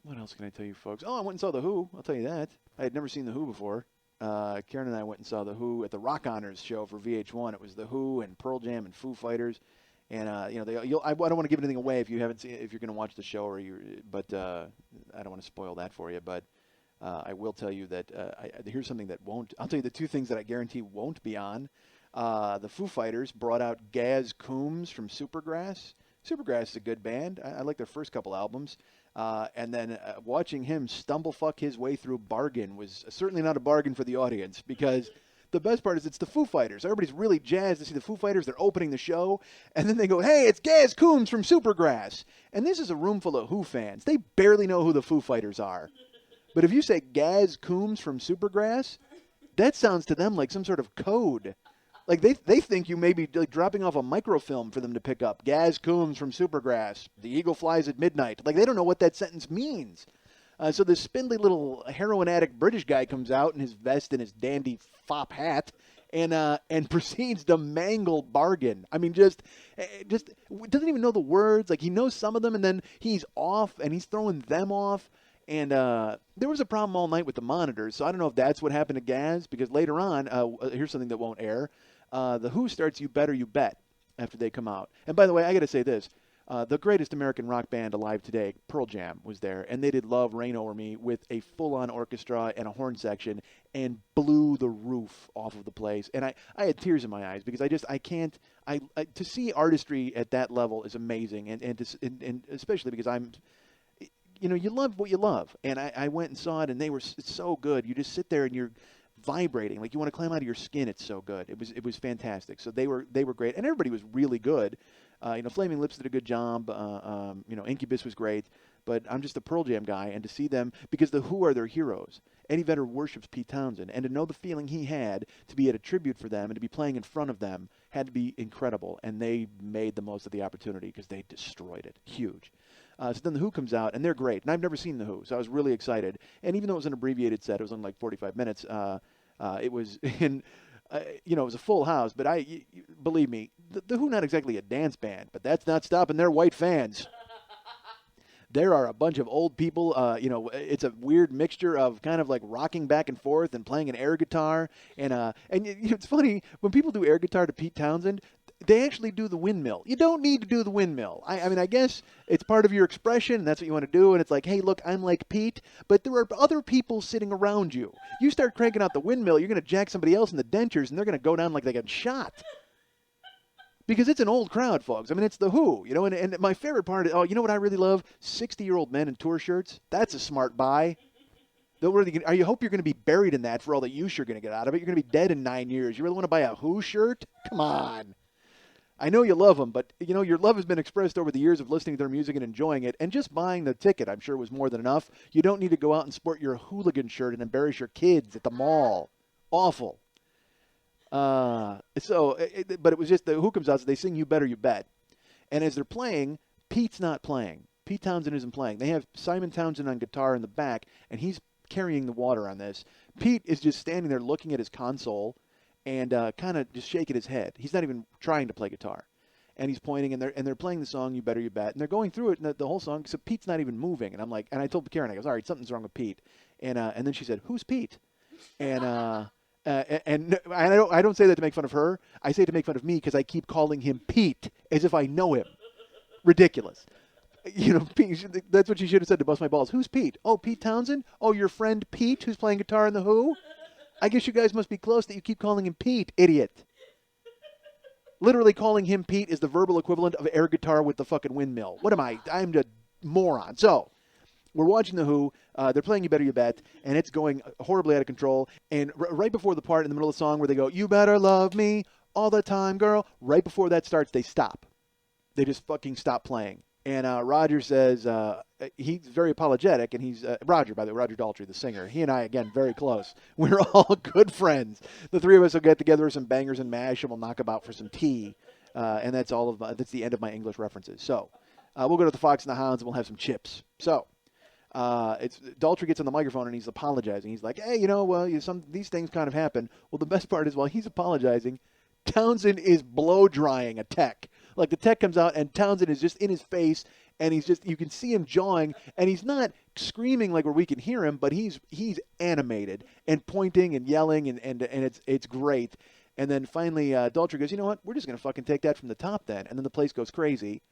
What else can I tell you, folks? Oh, I went and saw The Who. I'll tell you that. I had never seen The Who before. Karen and I went and saw The Who at the Rock Honors show for VH1. It was The Who and Pearl Jam and Foo Fighters. And, I don't want to give anything away if you haven't seen, if you're going to watch the show, but I don't want to spoil that for you. But I will tell you that here's something that won't. I'll tell you the 2 things that I guarantee won't be on The Foo Fighters brought out Gaz Coombs from Supergrass. Supergrass is a good band. I like their first couple albums. And then watching him stumble fuck his way through Bargain was certainly not a bargain for the audience, because the best part is it's the Foo Fighters. Everybody's really jazzed to see the Foo Fighters. They're opening the show. And then they go, hey, it's Gaz Coombs from Supergrass. And this is a room full of Who fans. They barely know who the Foo Fighters are. But if you say Gaz Coombs from Supergrass, that sounds to them like some sort of code. Like they think you may be like dropping off a microfilm for them to pick up. Gaz Coombs from Supergrass. The eagle flies at midnight. Like they don't know what that sentence means. So this spindly little heroin addict British guy comes out in his vest and his dandy fop hat and proceeds to mangle Bargain. I mean, just doesn't even know the words. Like he knows some of them, and then he's off and he's throwing them off. And there was a problem all night with the monitors, so I don't know if that's what happened to Gaz, because later on, here's something that won't air. The Who starts You Better You Bet after they come out. And by the way, I got to say this. The greatest American rock band alive today, Pearl Jam, was there, and they did Love Reign Over Me with a full-on orchestra and a horn section and blew the roof off of the place. And I had tears in my eyes because I can't to see artistry at that level is amazing, and especially because you love what you love. And I went and saw it, and it's so good. You just sit there and you're vibrating, like you want to climb out of your skin. It's so good. It was fantastic. So they were great, and everybody was really good. Flaming Lips did a good job. Incubus was great, but I'm just a Pearl Jam guy, and to see them, because the Who are their heroes. Eddie Vedder worships Pete Townsend, and to know the feeling he had to be at a tribute for them and to be playing in front of them had to be incredible, and they made the most of the opportunity because they destroyed it. Huge. So then the Who comes out, and they're great, and I've never seen the Who, so I was really excited. And even though it was an abbreviated set, it was only like 45 minutes. It was in. It was a full house, but believe me, the Who not exactly a dance band, but that's not stopping their white fans. There are a bunch of old people. It's a weird mixture of kind of like rocking back and forth and playing an air guitar. And it's funny when people do air guitar to Pete Townsend. They actually do the windmill. You don't need to do the windmill. I guess it's part of your expression, and that's what you want to do. And it's like, hey, look, I'm like Pete, but there are other people sitting around you. You start cranking out the windmill, you're going to jack somebody else in the dentures, and they're going to go down like they got shot. Because it's an old crowd, folks. I mean, it's the Who, and my favorite part is, you know what I really love? 60-year-old men in tour shirts. That's a smart buy. You hope you're going to be buried in that for all the use you're going to get out of it. You're going to be dead in 9 years. You really want to buy a Who shirt? Come on. I know you love them, but, your love has been expressed over the years of listening to their music and enjoying it, and just buying the ticket, I'm sure, was more than enough. You don't need to go out and sport your hooligan shirt and embarrass your kids at the mall. Awful. But it was just the Who comes out, so they sing You Better You Bet. And as they're playing, Pete's not playing. Pete Townsend isn't playing. They have Simon Townsend on guitar in the back, and he's carrying the water on this. Pete is just standing there looking at his console, and kind of just shaking his head. He's not even trying to play guitar. And he's pointing, and they're playing the song You Better You Bet. And they're going through it, and the whole song, except Pete's not even moving. And I'm like, and I told Karen, I goes, all right, something's wrong with Pete. And then she said, who's Pete? And I don't say that to make fun of her. I say it to make fun of me because I keep calling him Pete as if I know him. Ridiculous. Pete, that's what she should have said to bust my balls. Who's Pete? Oh, Pete Townsend? Oh, your friend Pete who's playing guitar in the Who? I guess you guys must be close that you keep calling him Pete, idiot. Literally calling him Pete is the verbal equivalent of air guitar with the fucking windmill. What am I? I'm a moron. So, we're watching the Who. They're playing You Better You Bet, and it's going horribly out of control. And right before the part in the middle of the song where they go, you better love me all the time, girl, right before that starts, they stop. They just fucking stop playing. And Roger says, he's very apologetic, and he's, Roger, by the way, Roger Daltrey, the singer. He and I, again, very close. We're all good friends. The three of us will get together with some bangers and mash, and we'll knock about for some tea. And that's that's the end of my English references. So, we'll go to the Fox and the Hounds, and we'll have some chips. So, Daltrey gets on the microphone, and he's apologizing. He's like, hey, these things kind of happen. Well, the best part is while he's apologizing, Townsend is blow-drying a tech. Like, the tech comes out, and Townsend is just in his face, and you can see him jawing, and he's not screaming like where we can hear him, but he's animated and pointing and yelling, and it's great. And then finally, Daltrey goes, you know what? We're just going to fucking take that from the top then. And then the place goes crazy.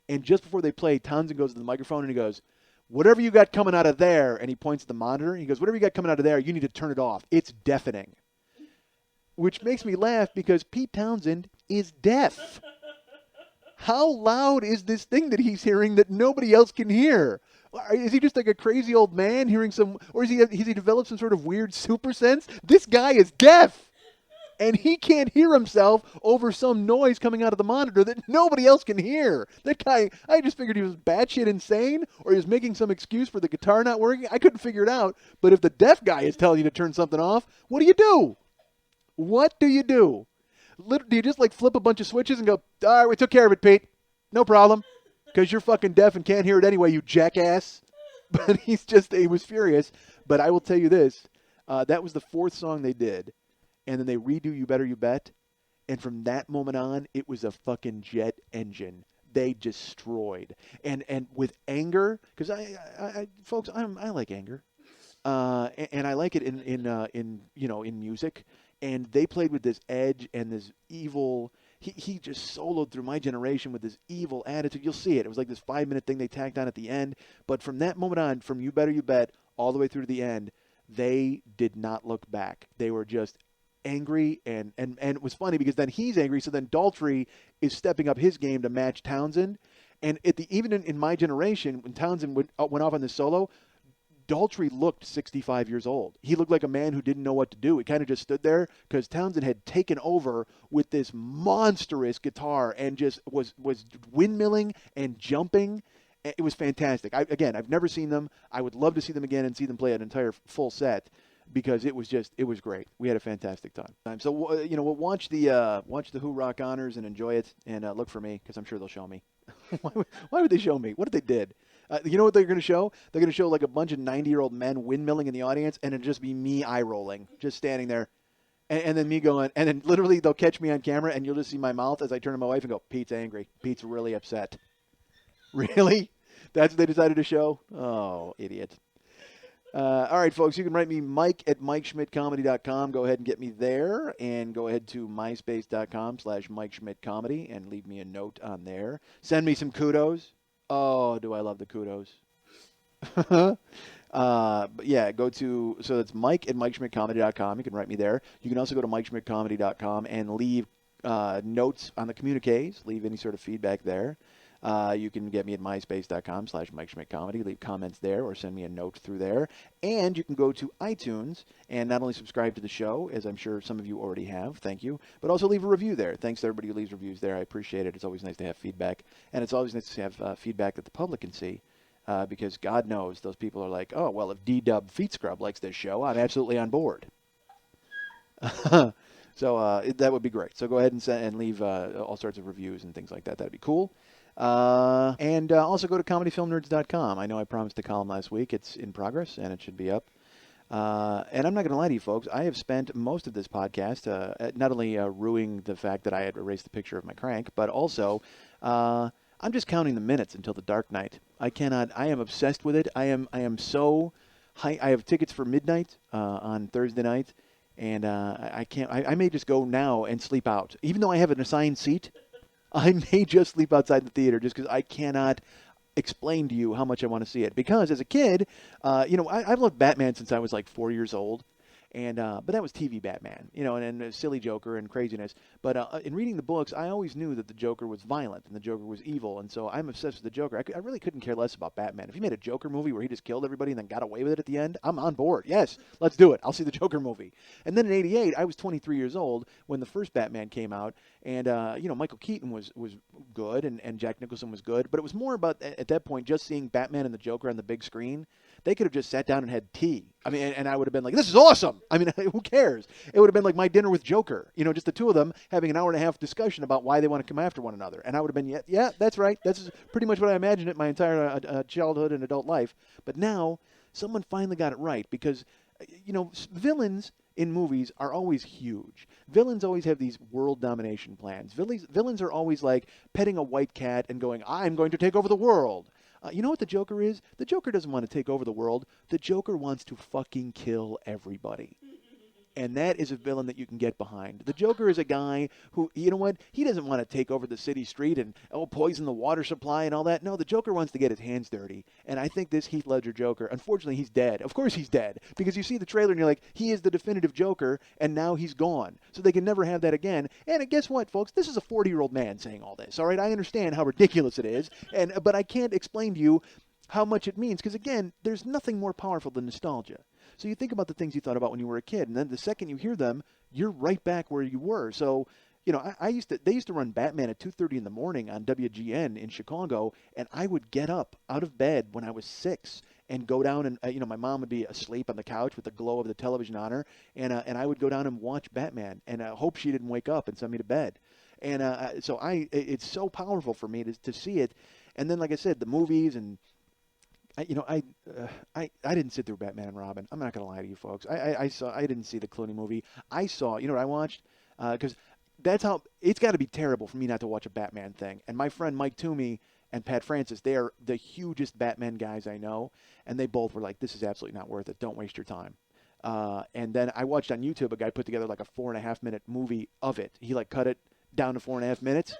And just before they play, Townsend goes to the microphone, and he goes, whatever you got coming out of there, and he points at the monitor, he goes, whatever you got coming out of there, you need to turn it off. It's deafening. which makes me laugh because Pete Townsend is deaf. How loud is this thing that he's hearing that nobody else can hear? Is he just like a crazy old man hearing or has he developed some sort of weird super sense? This guy is deaf, and he can't hear himself over some noise coming out of the monitor that nobody else can hear. That guy, I just figured he was batshit insane, or he was making some excuse for the guitar not working. I couldn't figure it out. But if the deaf guy is telling you to turn something off, what do you do? What do you do? Do you just like flip a bunch of switches and go, all right, we took care of it, Pete. No problem. Because you're fucking deaf and can't hear it anyway, you jackass. But he was furious. But I will tell you this. That was the fourth song they did. And then they redo You Better You Bet. And from that moment on, it was a fucking jet engine. They destroyed. And with anger, because folks, I like anger. And I like it in music. And they played with this edge and this evil. He just soloed through my generation with this evil attitude. You'll see it. It was like this 5-minute thing they tacked on at the end. But from that moment on, from You Better You Bet all the way through to the end, they did not look back. They were just angry, and it was funny because then he's angry. So then Daltrey is stepping up his game to match Townsend. And even in my generation, when Townsend went off on this solo, Daltrey looked 65 years old. He looked like a man who didn't know what to do. He kind of just stood there because Townsend had taken over with this monstrous guitar and just was windmilling and jumping. It was fantastic. I've never seen them. I would love to see them again and see them play an entire full set because it was great. We had a fantastic time. So we'll watch the Who Rock Honors and enjoy it, and look for me because I'm sure they'll show me. Why would they show me? What did they did? You know what they're going to show? They're going to show like a bunch of 90-year-old men windmilling in the audience, and it'll just be me eye-rolling, just standing there. And then me going, and then literally they'll catch me on camera, and you'll just see my mouth as I turn to my wife and go, Pete's angry. Pete's really upset. Really? That's what they decided to show? Oh, idiot. All right, folks, you can write me Mike at MikeSchmidtComedy.com. Go ahead and get me there, and go ahead to MySpace.com/MikeSchmidtComedy and leave me a note on there. Send me some kudos. Oh, do I love the kudos. But yeah, so that's Mike at MikeSchmidtComedy.com. You can write me there. You can also go to MikeSchmidtComedy.com and leave notes on the communiques, leave any sort of feedback there. You can get me at MySpace.com/MikeSchmidtComedy. Leave comments there or send me a note through there. And you can go to iTunes and not only subscribe to the show, as I'm sure some of you already have, thank you, but also leave a review there. Thanks to everybody who leaves reviews there. I appreciate it. It's always nice to have feedback. And it's always nice to have feedback that the public can see. Because God knows those people are like, oh, well, if D-Dub Feet Scrub likes this show, I'm absolutely on board. So that would be great. So go ahead and leave all sorts of reviews and things like that. That'd be cool. And also go to comedyfilmnerds.com. I know I promised a column last week. It's in progress, and it should be up. And I'm not going to lie to you, folks. I have spent most of this podcast not only ruining the fact that I had erased the picture of my crank, but also I'm just counting the minutes until the Dark Knight. I am obsessed with it. I am so high. I have tickets for midnight on Thursday night, and I can't. I may just go now and sleep out, even though I have an assigned seat. I may just sleep outside the theater just because I cannot explain to you how much I want to see it. Because as a kid, I've loved Batman since I was like 4 years old. And but that was TV Batman, and a silly Joker and craziness. But in reading the books, I always knew that the Joker was violent and the Joker was evil. And so I'm obsessed with the Joker. I really couldn't care less about Batman. If he made a Joker movie where he just killed everybody and then got away with it at the end, I'm on board. Yes, let's do it. I'll see the Joker movie. And then in '88, I was 23 years old when the first Batman came out. And, Michael Keaton was good and Jack Nicholson was good. But it was more about, at that point, just seeing Batman and the Joker on the big screen. They could have just sat down and had tea. I mean, and I would have been like, this is awesome. I mean, who cares? It would have been like my dinner with Joker. Just the two of them having an hour and a half discussion about why they want to come after one another. And I would have been, yeah, that's right. That's pretty much what I imagined it my entire childhood and adult life. But now someone finally got it right because, villains in movies are always huge. Villains always have these world domination plans. Villains are always like petting a white cat and going, I'm going to take over the world. You know what the Joker is? The Joker doesn't want to take over the world. The Joker wants to fucking kill everybody. And that is a villain that you can get behind. The Joker is a guy who, you know what, he doesn't want to take over the city street and, poison the water supply and all that. No, the Joker wants to get his hands dirty. And I think this Heath Ledger Joker, unfortunately, he's dead. Of course he's dead. Because you see the trailer and you're like, he is the definitive Joker, and now he's gone. So they can never have that again. And guess what, folks? This is a 40-year-old man saying all this, all right? I understand how ridiculous it is, but I can't explain to you how much it means, because again, there's nothing more powerful than nostalgia. So you think about the things you thought about when you were a kid, and then the second you hear them, you're right back where you were. So, they used to run Batman at 2:30 in the morning on WGN in Chicago, and I would get up out of bed when I was 6 and go down and, my mom would be asleep on the couch with the glow of the television on her, and I would go down and watch Batman and hope she didn't wake up and send me to bed. And so it's so powerful for me to see it. And then, like I said, the movies and I didn't sit through Batman and Robin. I'm not going to lie to you folks. I didn't see the Clooney movie. I saw, what I watched? Because that's how, it's got to be terrible for me not to watch a Batman thing. And my friend Mike Toomey and Pat Francis, they are the hugest Batman guys I know. And they both were like, this is absolutely not worth it. Don't waste your time. And then I watched on YouTube, a guy put together like a 4.5-minute movie of it. He cut it down to 4.5 minutes.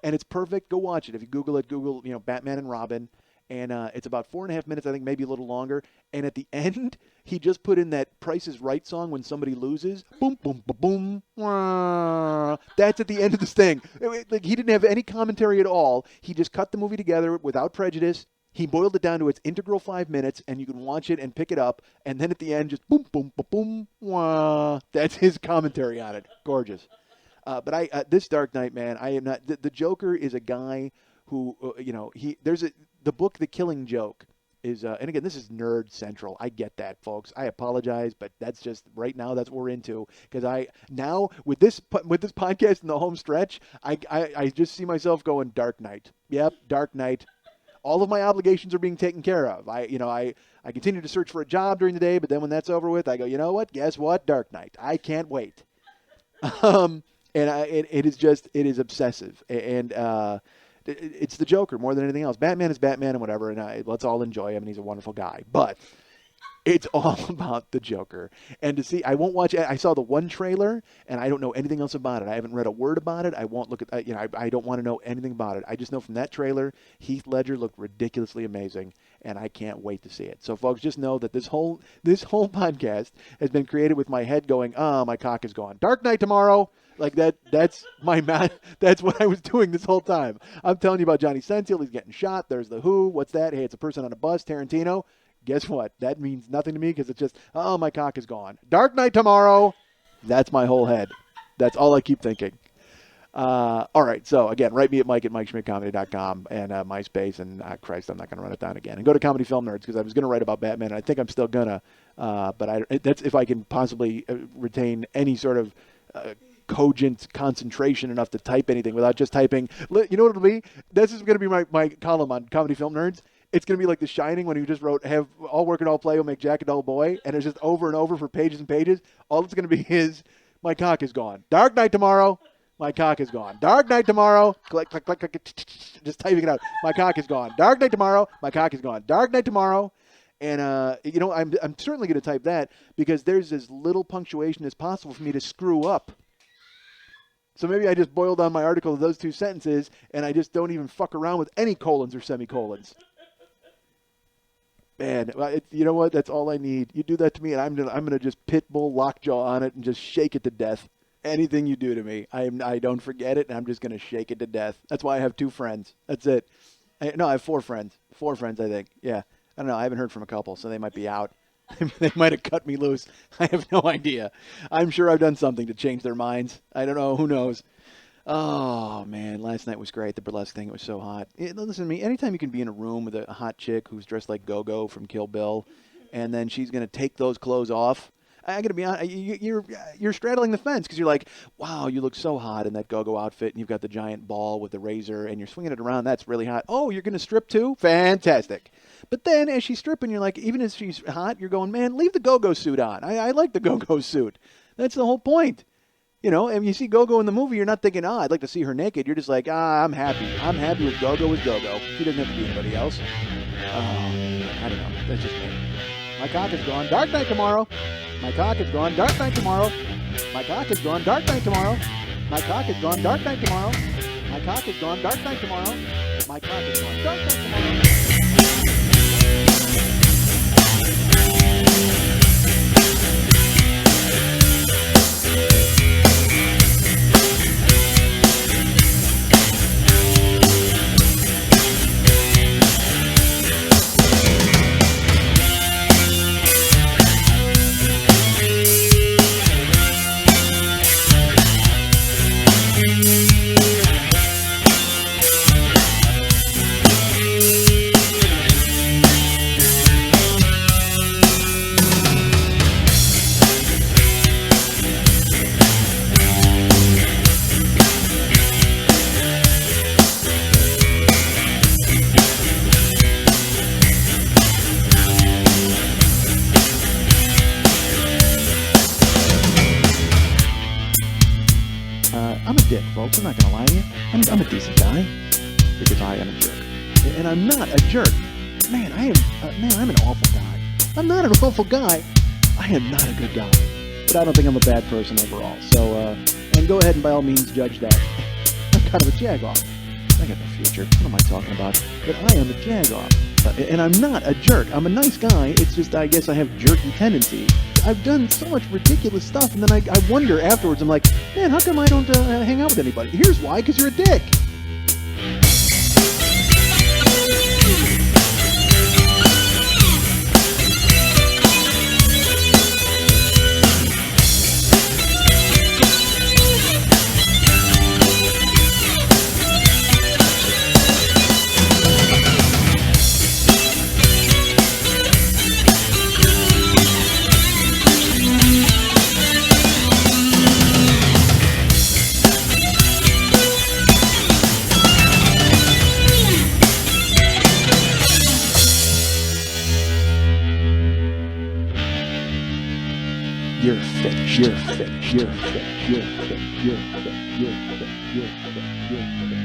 And it's perfect. Go watch it. If you Google it, Google, Batman and Robin. And it's about 4.5 minutes, I think, maybe a little longer. And at the end, he just put in that Price is Right song when somebody loses. Boom, boom, boom, boom. Wah. That's at the end of this thing. He didn't have any commentary at all. He just cut the movie together without prejudice. He boiled it down to its integral 5 minutes, and you can watch it and pick it up. And then at the end, just boom, boom, boom, boom. Wah. That's his commentary on it. Gorgeous. But this Dark Knight, man, I am not. The Joker is a guy who, the book, The Killing Joke, is, and again, this is nerd central. I get that, folks. I apologize, but that's just right now. That's what we're into. Because now with this podcast in the home stretch, I just see myself going Dark Knight. Yep, Dark Knight. All of my obligations are being taken care of. I continue to search for a job during the day, but then when that's over with, I go, you know what? Guess what? Dark Knight. I can't wait. It is obsessive, and it's the Joker more than anything else. Batman is Batman and whatever, and let's all enjoy him, and he's a wonderful guy. But it's all about the Joker. And to see, I won't watch it. I saw the one trailer, and I don't know anything else about it. I haven't read a word about it. I won't look at, I don't want to know anything about it. I just know from that trailer, Heath Ledger looked ridiculously amazing, and I can't wait to see it. So, folks, just know that this whole podcast has been created with my head going, my cock is gone. Dark Knight tomorrow. Like that's that's what I was doing this whole time. I'm telling you about Johnny Sensiel. He's getting shot. There's the Who. What's that? Hey, it's a person on a bus. Tarantino. Guess what? That means nothing to me because it's just, my cock is gone. Dark Knight tomorrow. That's my whole head. That's all I keep thinking. All right. So, again, write me at mike@MikeSchmidtComedy.com and MySpace. And, Christ, I'm not going to run it down again. And go to Comedy Film Nerds because I was going to write about Batman. And I think I'm still going to. But that's if I can possibly retain any sort of cogent concentration enough to type anything without just typing. You know what it'll be? This is going to be my column on Comedy Film Nerds. It's going to be like The Shining when he just wrote, have all work and all play will make Jack a dull boy. And it's just over and over for pages and pages. All it's going to be is, my cock is gone. Dark Knight tomorrow. My cock is gone. Dark Knight tomorrow. Click, click, click, click. Just typing it out. My cock is gone. Dark Knight tomorrow. My cock is gone. Dark Knight tomorrow. And, I'm certainly going to type that because there's as little punctuation as possible for me to screw up. So maybe I just boil down my article to those two sentences, and I just don't even fuck around with any colons or semicolons. Man, you know what? That's all I need. You do that to me, and I'm gonna just pitbull lockjaw on it and just shake it to death. Anything you do to me, I don't forget it, and I'm just gonna shake it to death. That's why I have 2 friends. That's it. I have 4 friends. 4 friends, I think. Yeah. I don't know. I haven't heard from a couple, so they might be out. They might have cut me loose. I have no idea. I'm sure I've done something to change their minds. I don't know. Who knows? Oh, man. Last night was great. The burlesque thing, it was so hot. Listen to me. Anytime you can be in a room with a hot chick who's dressed like Go-Go from Kill Bill, and then she's going to take those clothes off, I got to be honest, you're straddling the fence because you're like, wow, you look so hot in that Go-Go outfit, and you've got the giant ball with the razor, and you're swinging it around. That's really hot. Oh, you're going to strip too? Fantastic. But then as she's stripping, you're like, even as she's hot, you're going, man, leave the Go-Go suit on. I like the Go-Go suit. That's the whole point. And you see Go-Go in the movie, you're not thinking, I'd like to see her naked. You're just like, I'm happy. I'm happy with Go-Go as Go-Go. She doesn't have to be anybody else. I don't know. That's just me. My cock is gone. Dark Knight tomorrow. My cock is gone. Dark night tomorrow. My cock is gone. Dark night tomorrow. My cock is gone. Dark night tomorrow. My cock is gone. Dark night tomorrow. My cock is gone. Dark night tomorrow. I'm a dick, folks. I'm not going to lie to you. I'm a decent guy because I am a jerk. And I'm not a jerk. Man, I'm an awful guy. I'm not an awful guy. I am not a good guy. But I don't think I'm a bad person overall. So, and go ahead and by all means judge that. I'm kind of a jag-off. I got no future. What am I talking about? But I am a jag-off. And I'm not a jerk. I'm a nice guy. It's just, I guess I have jerky tendencies. I've done so much ridiculous stuff, and then I wonder afterwards, I'm like, man, how come I don't hang out with anybody? Here's why, because you're a dick. You're finished. You're finished. You're finished. You're finished. You're finished. You're finished. You're finished. You're finished.